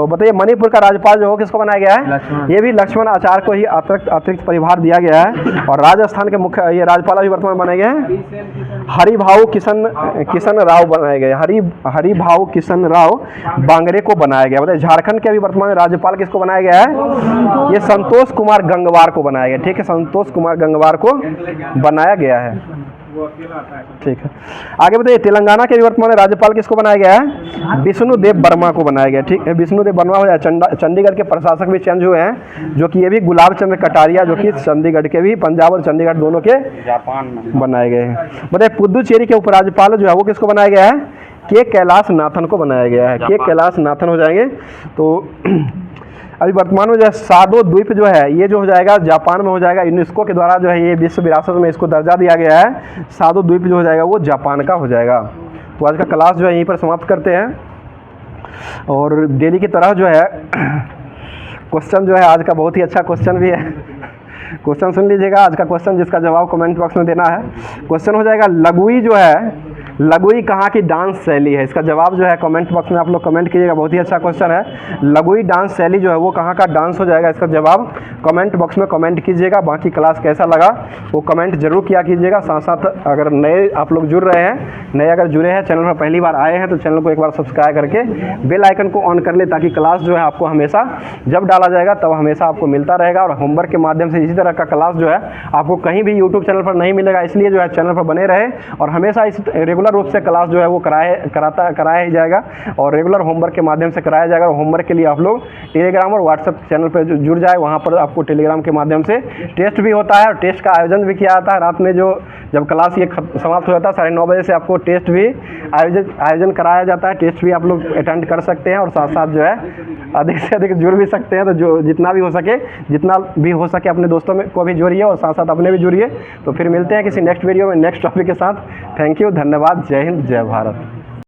बताइए मणिपुर का राज्यपाल जो हो किसको बनाया गया है? ये भी लक्ष्मण आचार्य को ही अतिरिक्त परिभार दिया गया है। और राजस्थान के मुख्य ये राज्यपाल अभी वर्तमान बनाए गए हैं हरिभाऊ किशन राव बनाए गए। हरिभाऊ किशन राव बांगरे को बनाया गया। बताइए झारखंड के अभी वर्तमान में राज्यपाल किसको बनाया गया है? ये संतोष कुमार गंगवार को बनाया गया। ठीक है, संतोष कुमार गंगवार को बनाया गया है। ठीक है, आगे बताइए तेलंगाना के वर्तमान में राज्यपाल किसको बनाया गया है? विष्णुदेव वर्मा को बनाया गया। ठीक है, विष्णुदेव वर्मा हो जाए। चंडीगढ़ के प्रशासक भी चेंज हुए हैं, जो कि ये भी गुलाब चंद कटारिया जो कि चंडीगढ़ के भी, पंजाब और चंडीगढ़ दोनों के जापान में बनाए गए हैं। बताइए पुदुचेरी के उपराज्यपाल जो है वो किसको बनाया गया है? के कैलाश नाथन को बनाया गया है। के कैलाश नाथन हो जाएंगे। तो अभी वर्तमान में जो है सादो द्वीप जो है ये जो हो जाएगा जापान में हो जाएगा। यूनेस्को के द्वारा जो है ये विश्व विरासत में इसको दर्जा दिया गया है। सादो द्वीप जो हो जाएगा वो जापान का हो जाएगा। तो आज का क्लास जो है यहीं पर समाप्त करते हैं। और डेली की तरह जो है क्वेश्चन जो है आज का बहुत ही अच्छा क्वेश्चन भी है। क्वेश्चन सुन लीजिएगा आज का क्वेश्चन, जिसका जवाब कमेंट बॉक्स में देना है। क्वेश्चन हो जाएगा लगुई जो है, लगुई कहाँ की डांस शैली है? इसका जवाब जो है कमेंट बॉक्स में आप लोग कमेंट कीजिएगा। बहुत ही अच्छा क्वेश्चन है। लगुई डांस शैली जो है वो कहाँ का डांस हो जाएगा? इसका जवाब कमेंट बॉक्स में कमेंट कीजिएगा। बाकी क्लास कैसा लगा वो कमेंट जरूर किया कीजिएगा। साथ साथ अगर नए आप लोग जुड़ रहे हैं, नए अगर जुड़े हैं, चैनल पर पहली बार आए हैं तो चैनल को एक बार सब्सक्राइब करके बेल आइकन को ऑन कर ले, ताकि क्लास जो है आपको हमेशा जब डाला जाएगा तब हमेशा आपको मिलता रहेगा। और होमवर्क के माध्यम से इसी तरह का क्लास जो है आपको कहीं भी यूट्यूब चैनल पर नहीं मिलेगा। इसलिए जो है चैनल पर बने रहे और हमेशा इस रेगुलर रूप से क्लास जो है वो कराया ही जाएगा और रेगुलर होमवर्क के माध्यम से कराया जाएगा। और होमवर्क के लिए आप लोग टेलीग्राम और व्हाट्सएप चैनल पर जुड़ जाए। वहाँ पर आपको टेलीग्राम के माध्यम से टेस्ट भी होता है और टेस्ट का आयोजन भी किया जाता है। रात में जब क्लास ये समाप्त हो जाता है 9:30 बजे से आपको टेस्ट भी आयोजन कराया जाता है। टेस्ट भी आप लोग अटेंड कर सकते हैं और साथ साथ जो है अधिक से अधिक जुड़ भी सकते हैं। तो जो जितना भी हो सके अपने दोस्तों में को भी जोड़िए और साथ साथ अपने भी जुड़िए। तो फिर मिलते हैं किसी नेक्स्ट वीडियो में नेक्स्ट टॉपिक के साथ। थैंक यू, धन्यवाद, जय हिंद, जय भारत।